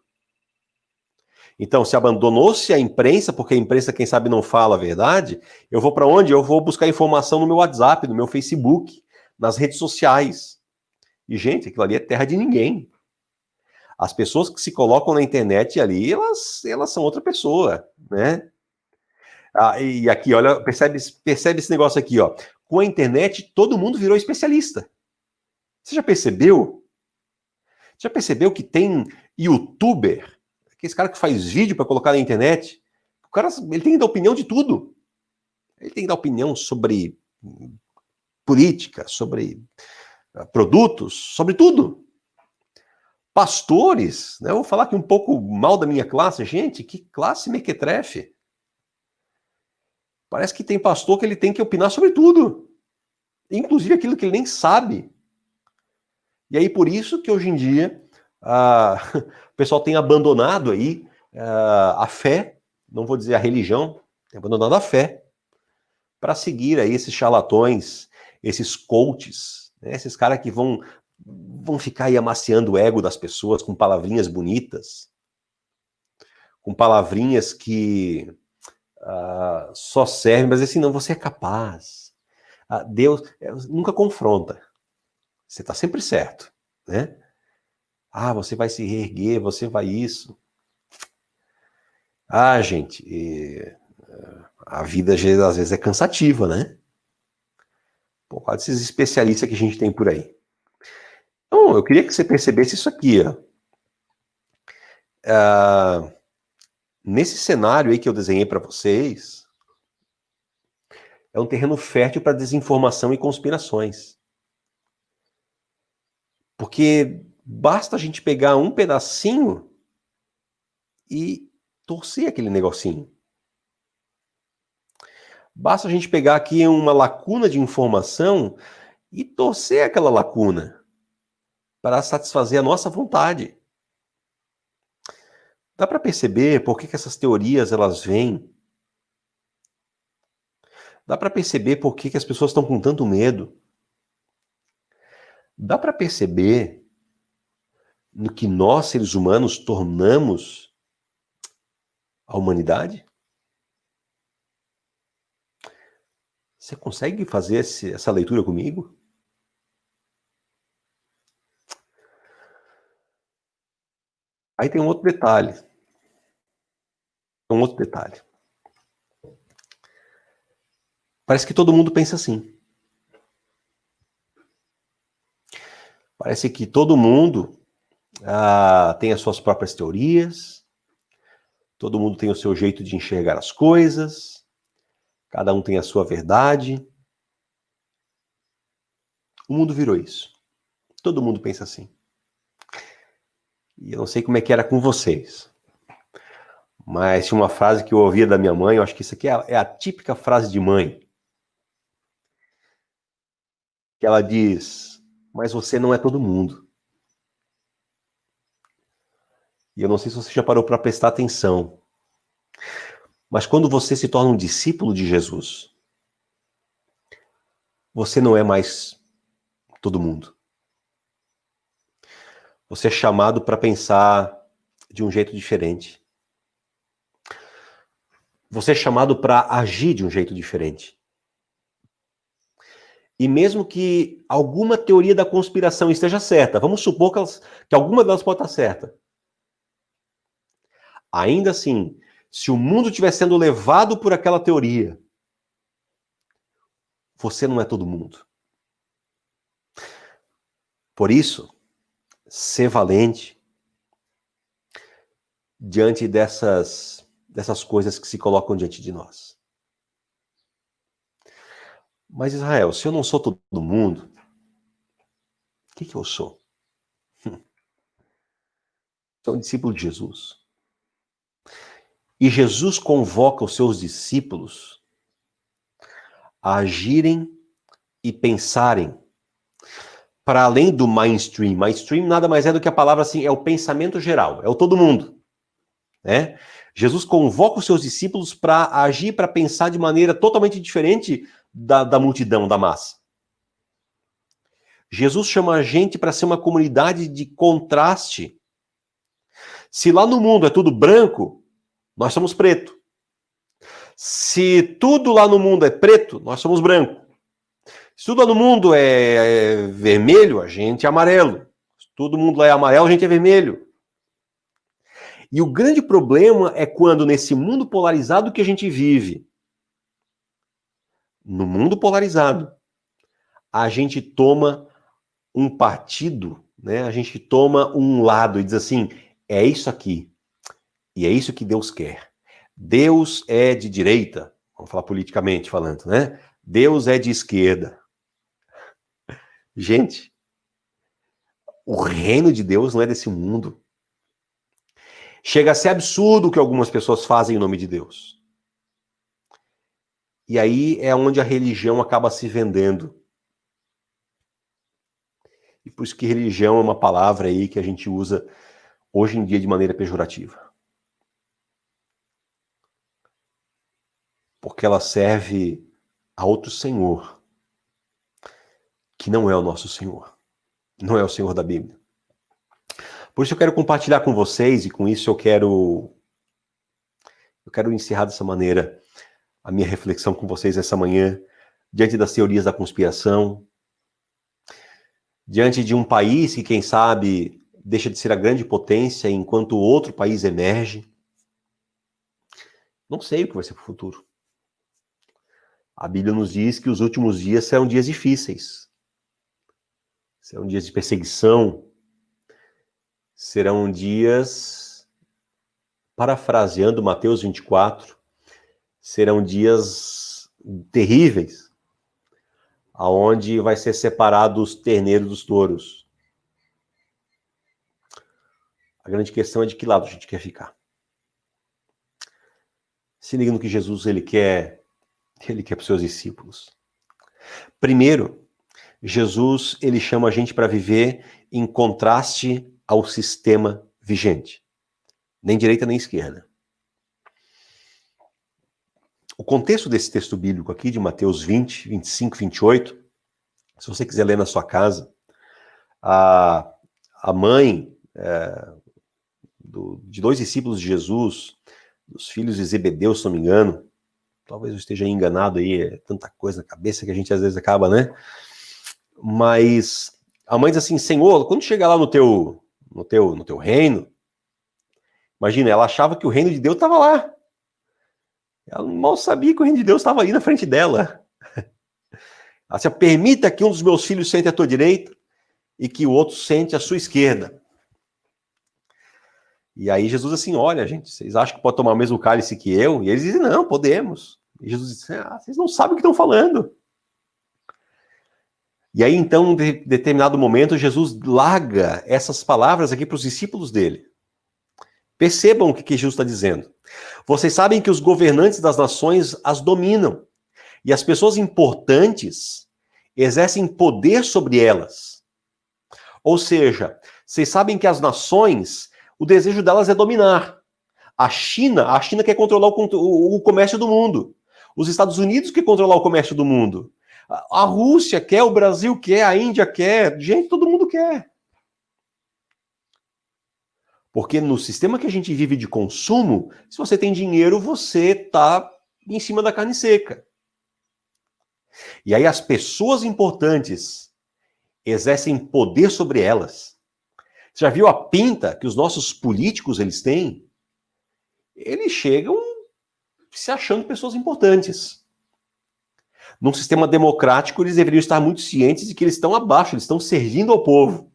Então, se abandonou-se a imprensa, porque a imprensa, quem sabe, não fala a verdade, eu vou para onde? Eu vou buscar informação no meu WhatsApp, no meu Facebook, nas redes sociais. E, gente, aquilo ali é terra de ninguém. As pessoas que se colocam na internet ali, elas são outra pessoa, né? E aqui, olha, percebe esse negócio aqui, ó. Com a internet, todo mundo virou especialista. Você já percebeu? Já percebeu que tem youtuber, aquele cara que faz vídeo para colocar na internet? O cara, ele tem que dar opinião de tudo. Ele tem que dar opinião sobre política, sobre produtos, sobre tudo. Pastores, né? Eu vou falar aqui um pouco mal da minha classe. Gente, que classe mequetrefe. Parece que tem pastor que ele tem que opinar sobre tudo. Inclusive aquilo que ele nem sabe. E aí, por isso que hoje em dia, o pessoal tem abandonado aí a fé, não vou dizer a religião, tem abandonado a fé, para seguir aí esses charlatões, esses coaches, né? Esses caras que vão ficar aí amaciando o ego das pessoas com palavrinhas bonitas, com palavrinhas que só servem, mas assim, não, você é capaz. Deus nunca confronta. Você está sempre certo, né? Você vai se reerguer, você vai isso. Gente, a vida às vezes é cansativa, né? Por causa desses especialistas que a gente tem por aí. Então, eu queria que você percebesse isso aqui, ó. Nesse cenário aí que eu desenhei para vocês, é um terreno fértil para desinformação e conspirações. Porque basta a gente pegar um pedacinho e torcer aquele negocinho. Basta a gente pegar aqui uma lacuna de informação e torcer aquela lacuna para satisfazer a nossa vontade. Dá para perceber por que essas teorias elas vêm? Dá para perceber por que as pessoas estão com tanto medo? Dá para perceber no que nós, seres humanos, tornamos a humanidade? Você consegue fazer essa leitura comigo? Aí tem um outro detalhe. Um outro detalhe. Parece que todo mundo pensa assim. Parece que todo mundo tem as suas próprias teorias, todo mundo tem o seu jeito de enxergar as coisas, cada um tem a sua verdade. O mundo virou isso. Todo mundo pensa assim. E eu não sei como é que era com vocês, mas tinha uma frase que eu ouvia da minha mãe, eu acho que isso aqui é a típica frase de mãe, que ela diz, mas você não é todo mundo. E eu não sei se você já parou para prestar atenção, mas quando você se torna um discípulo de Jesus, você não é mais todo mundo. Você é chamado para pensar de um jeito diferente. Você é chamado para agir de um jeito diferente. E mesmo que alguma teoria da conspiração esteja certa, vamos supor que alguma delas pode estar certa. Ainda assim, se o mundo estiver sendo levado por aquela teoria, você não é todo mundo. Por isso, ser valente diante dessas coisas que se colocam diante de nós. Mas Israel, se eu não sou todo mundo, o que eu sou? Sou um discípulo de Jesus. E Jesus convoca os seus discípulos a agirem e pensarem para além do mainstream. Mainstream nada mais é do que a palavra assim, é o pensamento geral, é o todo mundo, né? Jesus convoca os seus discípulos para agir, para pensar de maneira totalmente diferente da multidão, da massa. Jesus chama a gente para ser uma comunidade de contraste. Se lá no mundo é tudo branco, nós somos preto. Se tudo lá no mundo é preto, nós somos branco. Se tudo lá no mundo é vermelho, a gente é amarelo. Se todo mundo lá é amarelo, a gente é vermelho. E o grande problema é quando nesse mundo polarizado que a gente vive, no mundo polarizado, a gente toma um partido, né? A gente toma um lado e diz assim, é isso aqui. E é isso que Deus quer. Deus é de direita, vamos falar politicamente falando, né? Deus é de esquerda. Gente, o reino de Deus não é desse mundo. Chega a ser absurdo o que algumas pessoas fazem em nome de Deus. E aí é onde a religião acaba se vendendo. E por isso que religião é uma palavra aí que a gente usa hoje em dia de maneira pejorativa. Porque ela serve a outro senhor, que não é o nosso Senhor. Não é o Senhor da Bíblia. Por isso eu quero compartilhar com vocês, e com isso eu quero encerrar dessa maneira a minha reflexão com vocês essa manhã, diante das teorias da conspiração, diante de um país que, quem sabe, deixa de ser a grande potência enquanto outro país emerge. Não sei o que vai ser para o futuro. A Bíblia nos diz que os últimos dias serão dias difíceis. Serão dias de perseguição. Serão dias, parafraseando Mateus 24, serão dias terríveis, aonde vai ser separado os terneiros dos touros. A grande questão é de que lado a gente quer ficar. Se liga no que Jesus ele quer para os seus discípulos. Primeiro, Jesus ele chama a gente para viver em contraste ao sistema vigente. Nem direita nem esquerda. O contexto desse texto bíblico aqui, de Mateus 20, 25, 28, se você quiser ler na sua casa, a mãe de dois discípulos de Jesus, dos filhos de Zebedeu, se não me engano, talvez eu esteja enganado aí, é tanta coisa na cabeça que a gente às vezes acaba, né? Mas a mãe diz assim, Senhor, quando chegar lá no teu reino, Imagina, ela achava que o reino de Deus estava lá. Ela mal sabia que o reino de Deus estava ali na frente dela. Ela disse, permita que um dos meus filhos sente à tua direita e que o outro sente à sua esquerda. E aí Jesus assim, olha, gente, vocês acham que pode tomar o mesmo cálice que eu? E eles dizem, não, podemos. E Jesus disse, vocês não sabem o que estão falando. E aí, então, em determinado momento, Jesus larga essas palavras aqui para os discípulos dele. Percebam o que Jesus está dizendo. Vocês sabem que os governantes das nações as dominam. E as pessoas importantes exercem poder sobre elas. Ou seja, vocês sabem que as nações, o desejo delas é dominar. A China quer controlar o comércio do mundo. Os Estados Unidos quer controlar o comércio do mundo. A Rússia quer, o Brasil quer, a Índia quer. Gente, todo mundo quer. Porque no sistema que a gente vive de consumo, se você tem dinheiro, você está em cima da carne seca. E aí as pessoas importantes exercem poder sobre elas. Você já viu a pinta que os nossos políticos eles têm? Eles chegam se achando pessoas importantes. Num sistema democrático, eles deveriam estar muito cientes de que eles estão abaixo, eles estão servindo ao povo.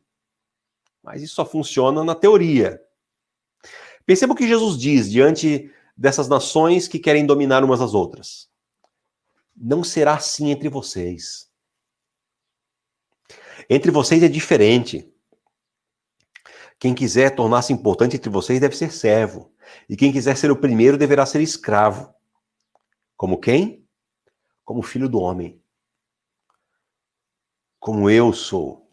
Mas isso só funciona na teoria. Perceba o que Jesus diz diante dessas nações que querem dominar umas às outras. Não será assim entre vocês. Entre vocês é diferente. Quem quiser tornar-se importante entre vocês deve ser servo. E quem quiser ser o primeiro deverá ser escravo. Como quem? Como filho do homem. Como eu sou.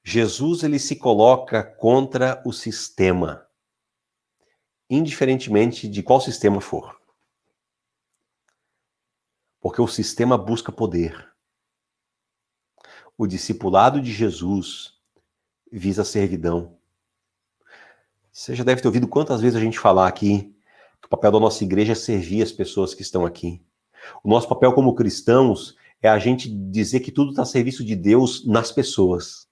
Jesus ele se coloca contra o sistema, indiferentemente de qual sistema for. Porque o sistema busca poder. O discipulado de Jesus visa a servidão. Você já deve ter ouvido quantas vezes a gente falar aqui que o papel da nossa igreja é servir as pessoas que estão aqui. O nosso papel como cristãos é a gente dizer que tudo está a serviço de Deus nas pessoas.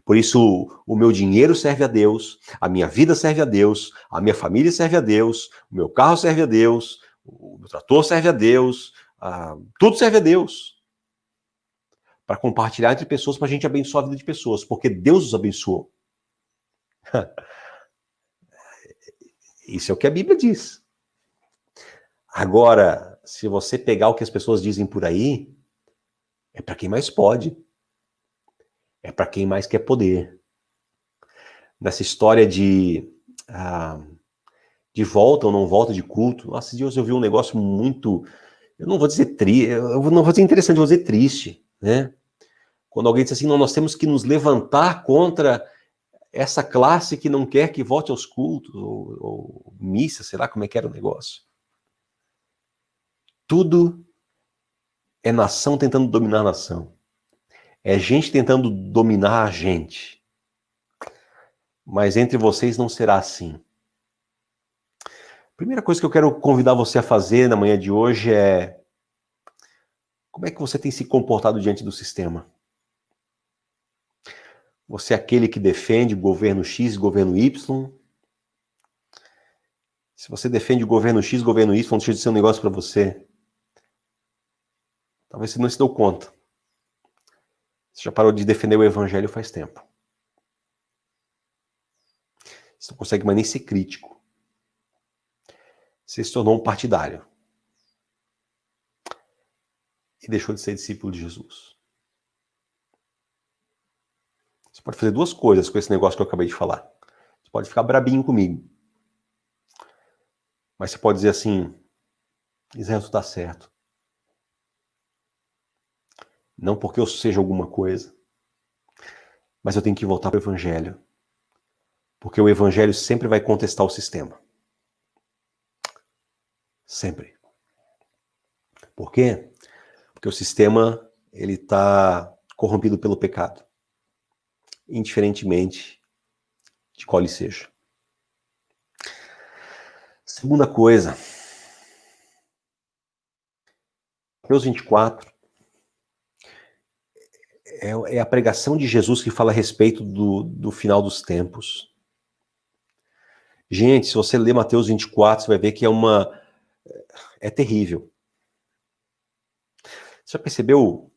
Por isso, o meu dinheiro serve a Deus, a minha vida serve a Deus, a minha família serve a Deus, o meu carro serve a Deus, o meu trator serve a Deus, tudo serve a Deus. Para compartilhar entre pessoas, para a gente abençoar a vida de pessoas, porque Deus os abençoou. Isso é o que a Bíblia diz. Agora, se você pegar o que as pessoas dizem por aí, é para quem mais pode. É para quem mais quer poder. Nessa história de volta ou não volta de culto, nossa, esses dias eu vi um negócio muito, eu não vou dizer eu não vou dizer interessante, eu vou dizer triste, né? Quando alguém diz assim, não, nós temos que nos levantar contra essa classe que não quer que volte aos cultos, ou missa, sei lá como é que era o negócio. Tudo é nação tentando dominar a nação. É gente tentando dominar a gente. Mas entre vocês não será assim. Primeira coisa que eu quero convidar você a fazer na manhã de hoje é: como é que você tem se comportado diante do sistema? Você é aquele que defende o governo X, governo Y? Se você defende o governo X, governo Y, deixa de ser um negócio para você. Talvez você não se deu conta. Você já parou de defender o evangelho faz tempo. Você não consegue mais nem ser crítico. Você se tornou um partidário. E deixou de ser discípulo de Jesus. Você pode fazer duas coisas com esse negócio que eu acabei de falar. Você pode ficar brabinho comigo. Mas você pode dizer assim: Israel, tu tá certo. Não porque eu seja alguma coisa, mas eu tenho que voltar para o evangelho. Porque o evangelho sempre vai contestar o sistema. Sempre. Por quê? Porque o sistema ele está corrompido pelo pecado. Indiferentemente de qual ele seja. Segunda coisa. Mateus 24 é a pregação de Jesus que fala a respeito do final dos tempos. Gente, se você ler Mateus 24, você vai ver que é terrível. Você já percebeu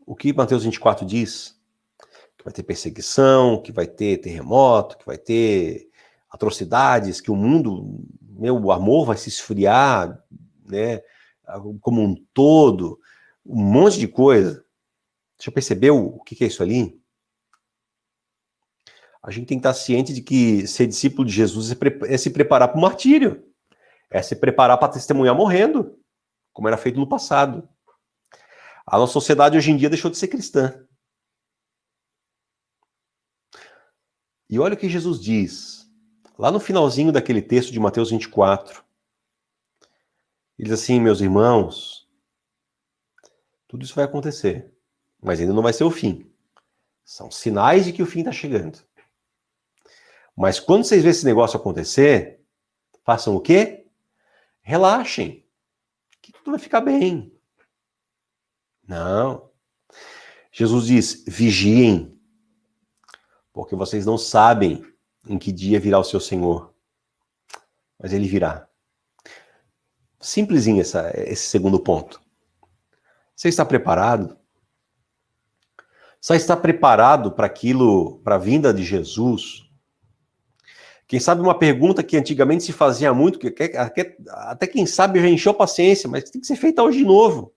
o que Mateus 24 diz? Que vai ter perseguição, que vai ter terremoto, que vai ter atrocidades, que o mundo, o amor vai se esfriar, né, como um todo, um monte de coisa. Você já percebeu o que é isso ali? A gente tem que estar ciente de que ser discípulo de Jesus é se preparar para o martírio. É se preparar para testemunhar morrendo, como era feito no passado. A nossa sociedade hoje em dia deixou de ser cristã. E olha o que Jesus diz, lá no finalzinho daquele texto de Mateus 24. Ele diz assim, meus irmãos, tudo isso vai acontecer, mas ainda não vai ser o fim. São sinais de que o fim está chegando. Mas quando vocês verem esse negócio acontecer, façam o quê? Relaxem, que tudo vai ficar bem. Não. Jesus diz, vigiem, porque vocês não sabem em que dia virá o seu Senhor. Mas ele virá. Simplesinho esse segundo ponto. Você está preparado? Você está preparado para aquilo, para a vinda de Jesus? Quem sabe uma pergunta que antigamente se fazia muito, que até quem sabe já encheu paciência, mas tem que ser feita hoje de novo.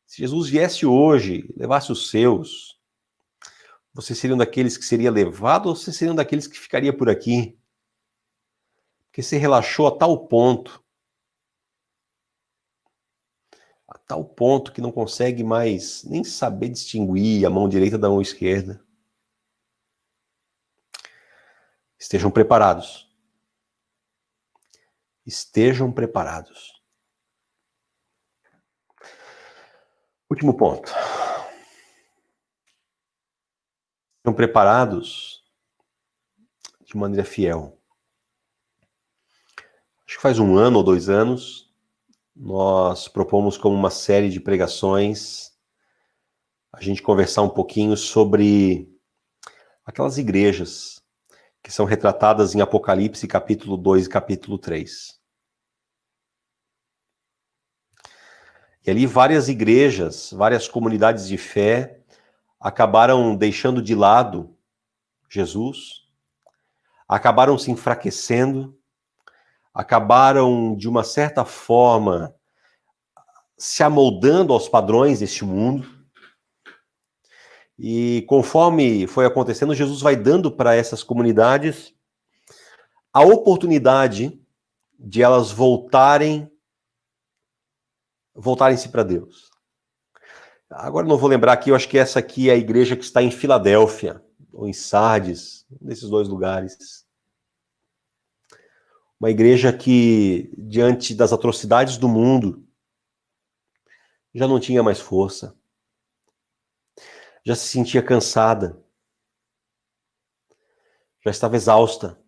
Se Jesus viesse hoje, levasse os seus, vocês seriam daqueles que seria levado ou vocês seriam daqueles que ficaria por aqui? Porque você relaxou a tal ponto que não consegue mais nem saber distinguir a mão direita da mão esquerda. Estejam preparados. Estejam preparados. Último ponto. Estejam preparados de maneira fiel. Acho que faz 1 ano ou 2 anos, nós propomos como uma série de pregações a gente conversar um pouquinho sobre aquelas igrejas que são retratadas em Apocalipse capítulo 2 e capítulo 3. E ali várias igrejas, várias comunidades de fé acabaram deixando de lado Jesus, acabaram se enfraquecendo, acabaram, de uma certa forma, se amoldando aos padrões deste mundo. E conforme foi acontecendo, Jesus vai dando para essas comunidades a oportunidade de elas voltarem-se para Deus. Agora não vou lembrar aqui, eu acho que essa aqui é a igreja que está em Filadélfia, ou em Sardes, nesses 2 lugares. Uma igreja que, diante das atrocidades do mundo, já não tinha mais força. Já se sentia cansada. Já estava exausta.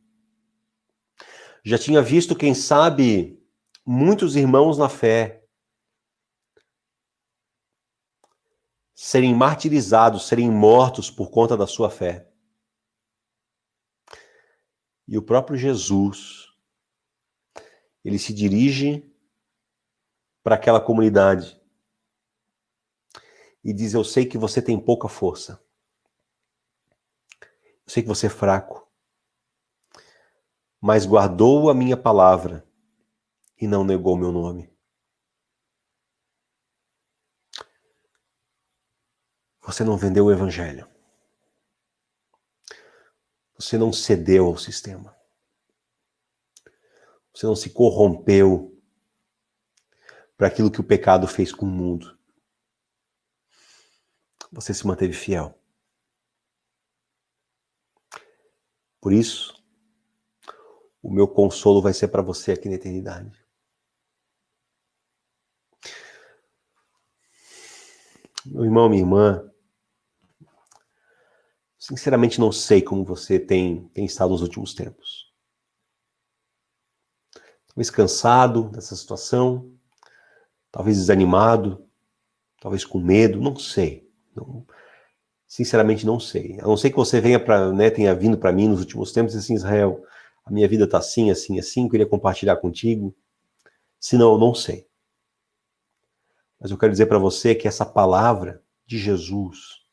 Já tinha visto, quem sabe, muitos irmãos na fé serem martirizados, serem mortos por conta da sua fé. E o próprio Jesus, ele se dirige para aquela comunidade e diz, eu sei que você tem pouca força. Eu sei que você é fraco. Mas guardou a minha palavra e não negou meu nome. Você não vendeu o evangelho. Você não cedeu ao sistema. Você não se corrompeu para aquilo que o pecado fez com o mundo. Você se manteve fiel. Por isso, o meu consolo vai ser para você aqui na eternidade. Meu irmão, minha irmã, sinceramente não sei como você tem estado nos últimos tempos. Talvez cansado dessa situação, talvez desanimado, talvez com medo, não sei. Sinceramente não sei. A não ser que você tenha vindo para mim nos últimos tempos e assim, Israel, a minha vida está assim, assim, assim, eu queria compartilhar contigo. Se não, eu não sei. Mas eu quero dizer para você que essa palavra de Jesus,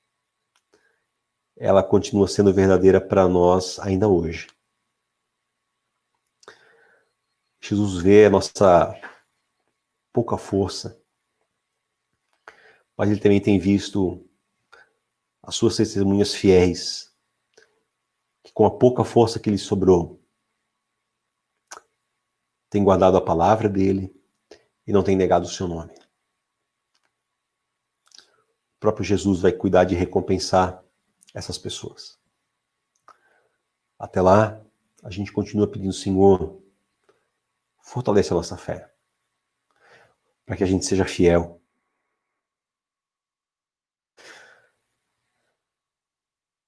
ela continua sendo verdadeira para nós ainda hoje. Jesus vê a nossa pouca força, mas ele também tem visto as suas testemunhas fiéis, que com a pouca força que lhe sobrou, tem guardado a palavra dele e não tem negado o seu nome. O próprio Jesus vai cuidar de recompensar essas pessoas. Até lá, a gente continua pedindo, Senhor, fortalece a nossa fé, para que a gente seja fiel.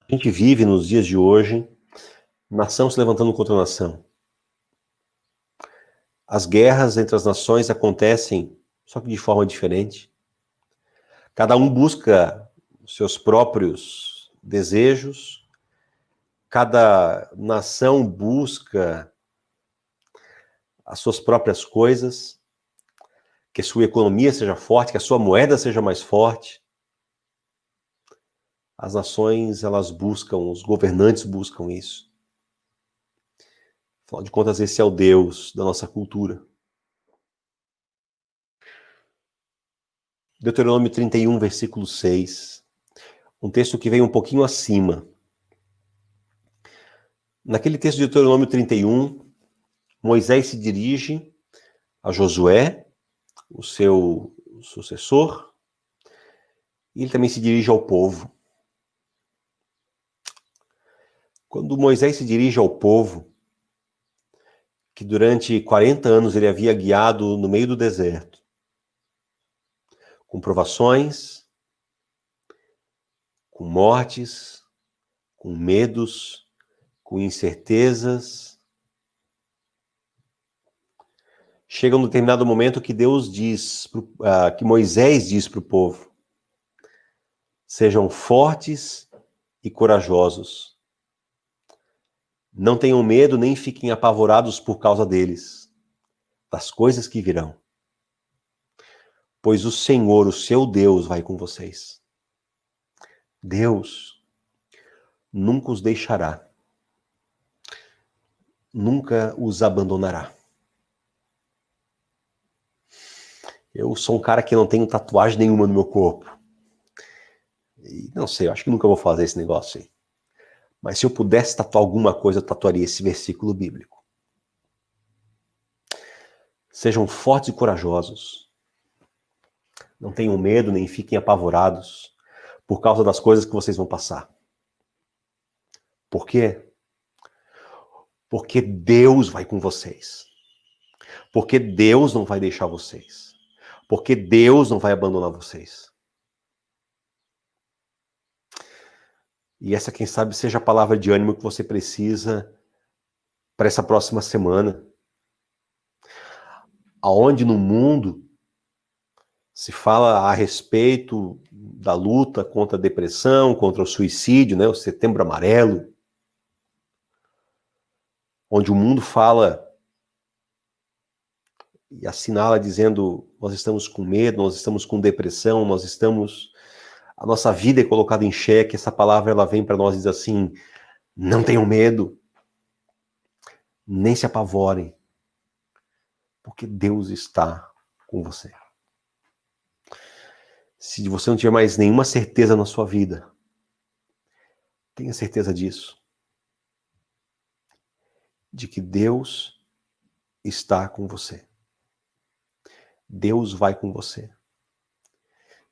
A gente vive nos dias de hoje, nação se levantando contra nação. As guerras entre as nações acontecem, só que de forma diferente. Cada um busca os seus próprios desejos, cada nação busca as suas próprias coisas, que a sua economia seja forte, que a sua moeda seja mais forte. As nações, elas buscam, os governantes buscam isso. Afinal de contas, esse é o Deus da nossa cultura. Deuteronômio 31, versículo 6. Um texto que vem um pouquinho acima. Naquele texto de Deuteronômio 31, Moisés se dirige a Josué, o seu sucessor, e ele também se dirige ao povo. Quando Moisés se dirige ao povo, que durante 40 anos ele havia guiado no meio do deserto, com provações, com mortes, com medos, com incertezas, chega um determinado momento que Deus diz, que Moisés diz para o povo: sejam fortes e corajosos. Não tenham medo nem fiquem apavorados por causa deles, das coisas que virão. Pois o Senhor, o seu Deus, vai com vocês. Deus nunca os deixará, nunca os abandonará. Eu sou um cara que não tenho tatuagem nenhuma no meu corpo. E não sei, eu acho que nunca vou fazer esse negócio aí. Mas se eu pudesse tatuar alguma coisa, eu tatuaria esse versículo bíblico. Sejam fortes e corajosos. Não tenham medo, nem fiquem apavorados por causa das coisas que vocês vão passar. Por quê? Porque Deus vai com vocês. Porque Deus não vai deixar vocês. Porque Deus não vai abandonar vocês. E essa, quem sabe, seja a palavra de ânimo que você precisa para essa próxima semana. Aonde no mundo se fala a respeito da luta contra a depressão, contra o suicídio, né, o Setembro Amarelo, onde o mundo fala e assinala dizendo: nós estamos com medo, nós estamos com depressão, a nossa vida é colocada em xeque. Essa palavra, ela vem para nós e diz assim: não tenham medo, nem se apavorem, porque Deus está com você. Se você não tiver mais nenhuma certeza na sua vida, tenha certeza disso, de que Deus está com você. Deus vai com você.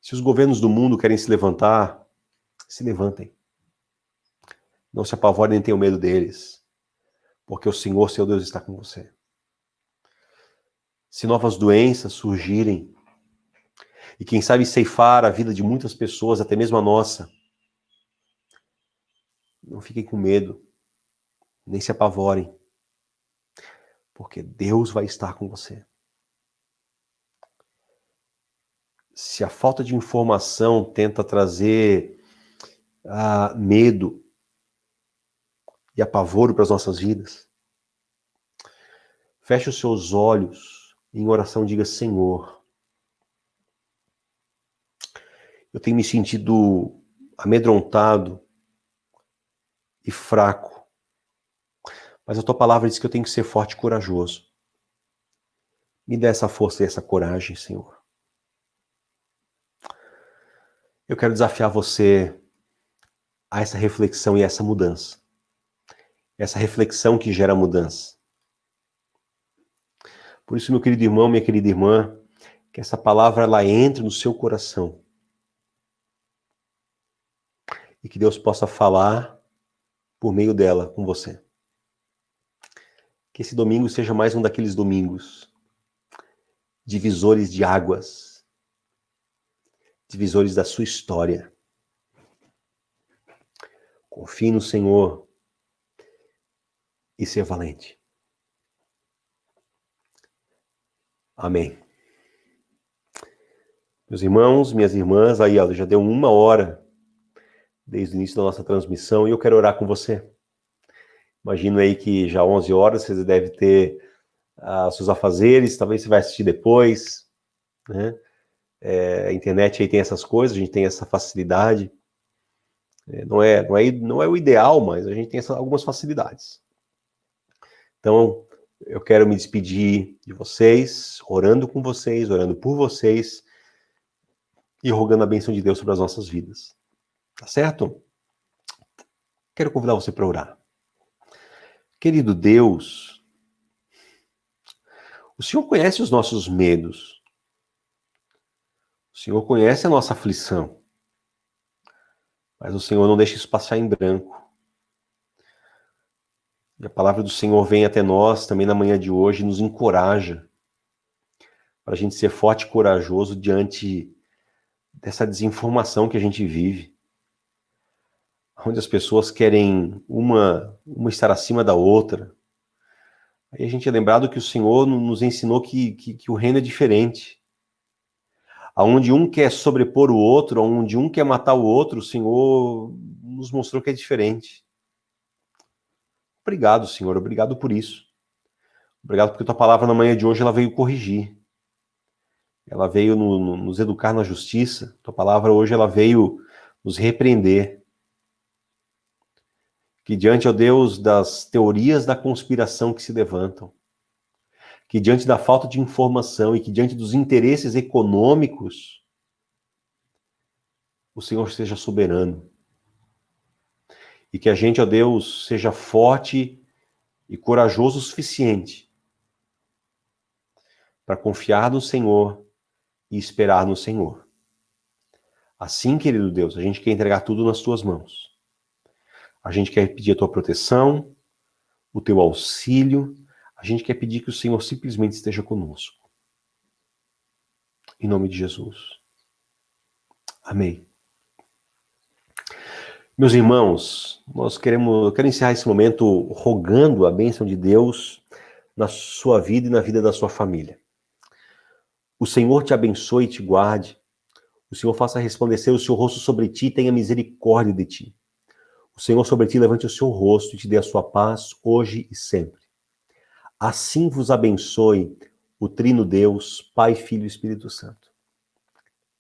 Se os governos do mundo querem se levantar, se levantem. Não se apavorem nem tenham medo deles, porque o Senhor, seu Deus, está com você. Se novas doenças surgirem, e quem sabe ceifar a vida de muitas pessoas, até mesmo a nossa, não fiquem com medo, nem se apavorem, porque Deus vai estar com você. Se a falta de informação tenta trazer medo e apavoro para as nossas vidas, Feche os seus olhos e em oração diga: Senhor, eu tenho me sentido amedrontado e fraco, mas a tua palavra diz que eu tenho que ser forte e corajoso. Me dê essa força e essa coragem, Senhor. Eu quero desafiar você a essa reflexão e essa mudança. Essa reflexão que gera mudança. Por isso, meu querido irmão, minha querida irmã, que essa palavra ela entre no seu coração. E que Deus possa falar por meio dela com você. Que esse domingo seja mais um daqueles domingos divisores de águas, divisores da sua história. Confie no Senhor e ser valente. Amém. Meus irmãos, minhas irmãs, aí já deu 1 hora desde o início da nossa transmissão e eu quero orar com você. Imagino aí que já 11 horas você deve ter seus afazeres, talvez você vai assistir depois, né? A internet aí tem essas coisas, a gente tem essa facilidade. Não é o ideal, mas a gente tem algumas facilidades. Então, eu quero me despedir de vocês, orando com vocês, orando por vocês e rogando a bênção de Deus sobre as nossas vidas. Tá certo? Quero convidar você para orar. Querido Deus, o Senhor conhece os nossos medos. O Senhor conhece a nossa aflição. Mas o Senhor não deixa isso passar em branco. E a palavra do Senhor vem até nós também na manhã de hoje e nos encoraja para a gente ser forte e corajoso diante dessa desinformação que a gente vive. Onde as pessoas querem uma estar acima da outra. Aí a gente é lembrado que o Senhor nos ensinou que o reino é diferente. Onde um quer sobrepor o outro, onde um quer matar o outro, o Senhor nos mostrou que é diferente. Obrigado, Senhor, obrigado por isso. Obrigado porque tua palavra na manhã de hoje ela veio corrigir. Ela veio nos educar na justiça. Tua palavra hoje ela veio nos repreender. Que diante, ó Deus, das teorias da conspiração que se levantam, que diante da falta de informação e que diante dos interesses econômicos, o Senhor seja soberano. E que a gente, ó Deus, seja forte e corajoso o suficiente para confiar no Senhor e esperar no Senhor. Assim, querido Deus, a gente quer entregar tudo nas tuas mãos. A gente quer pedir a tua proteção, o teu auxílio. A gente quer pedir que o Senhor simplesmente esteja conosco. Em nome de Jesus. Amém. Meus irmãos, eu quero encerrar esse momento rogando a bênção de Deus na sua vida e na vida da sua família. O Senhor te abençoe e te guarde. O Senhor faça resplandecer o seu rosto sobre ti e tenha misericórdia de ti. O Senhor sobre ti levante o seu rosto e te dê a sua paz hoje e sempre. Assim vos abençoe o Trino Deus, Pai, Filho e Espírito Santo.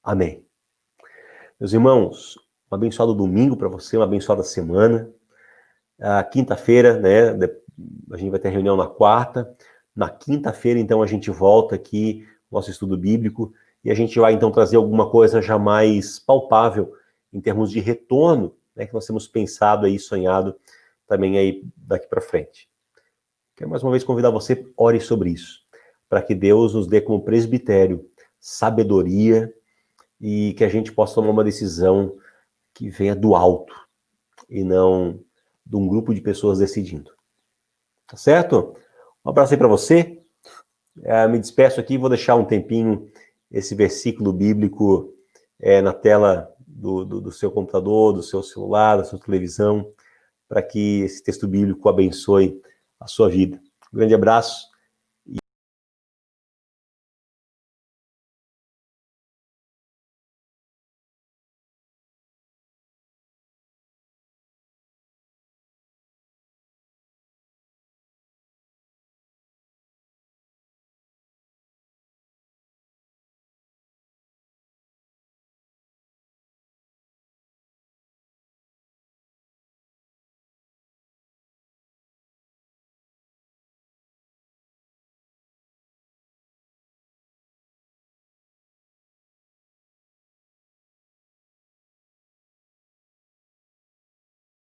Amém. Meus irmãos, um abençoado domingo para você, uma abençoada semana. A quinta-feira, né, a gente vai ter reunião na quarta. Na quinta-feira, então, a gente volta aqui, nosso estudo bíblico, e a gente vai, então, trazer alguma coisa já mais palpável em termos de retorno, né, que nós temos pensado aí, sonhado também aí daqui para frente. Quero mais uma vez convidar você, ore sobre isso, para que Deus nos dê como presbitério sabedoria e que a gente possa tomar uma decisão que venha do alto e não de um grupo de pessoas decidindo. Tá certo? Um abraço aí para você. Me despeço aqui, vou deixar um tempinho esse versículo bíblico na tela do seu computador, do seu celular, da sua televisão, para que esse texto bíblico abençoe a sua vida. Um grande abraço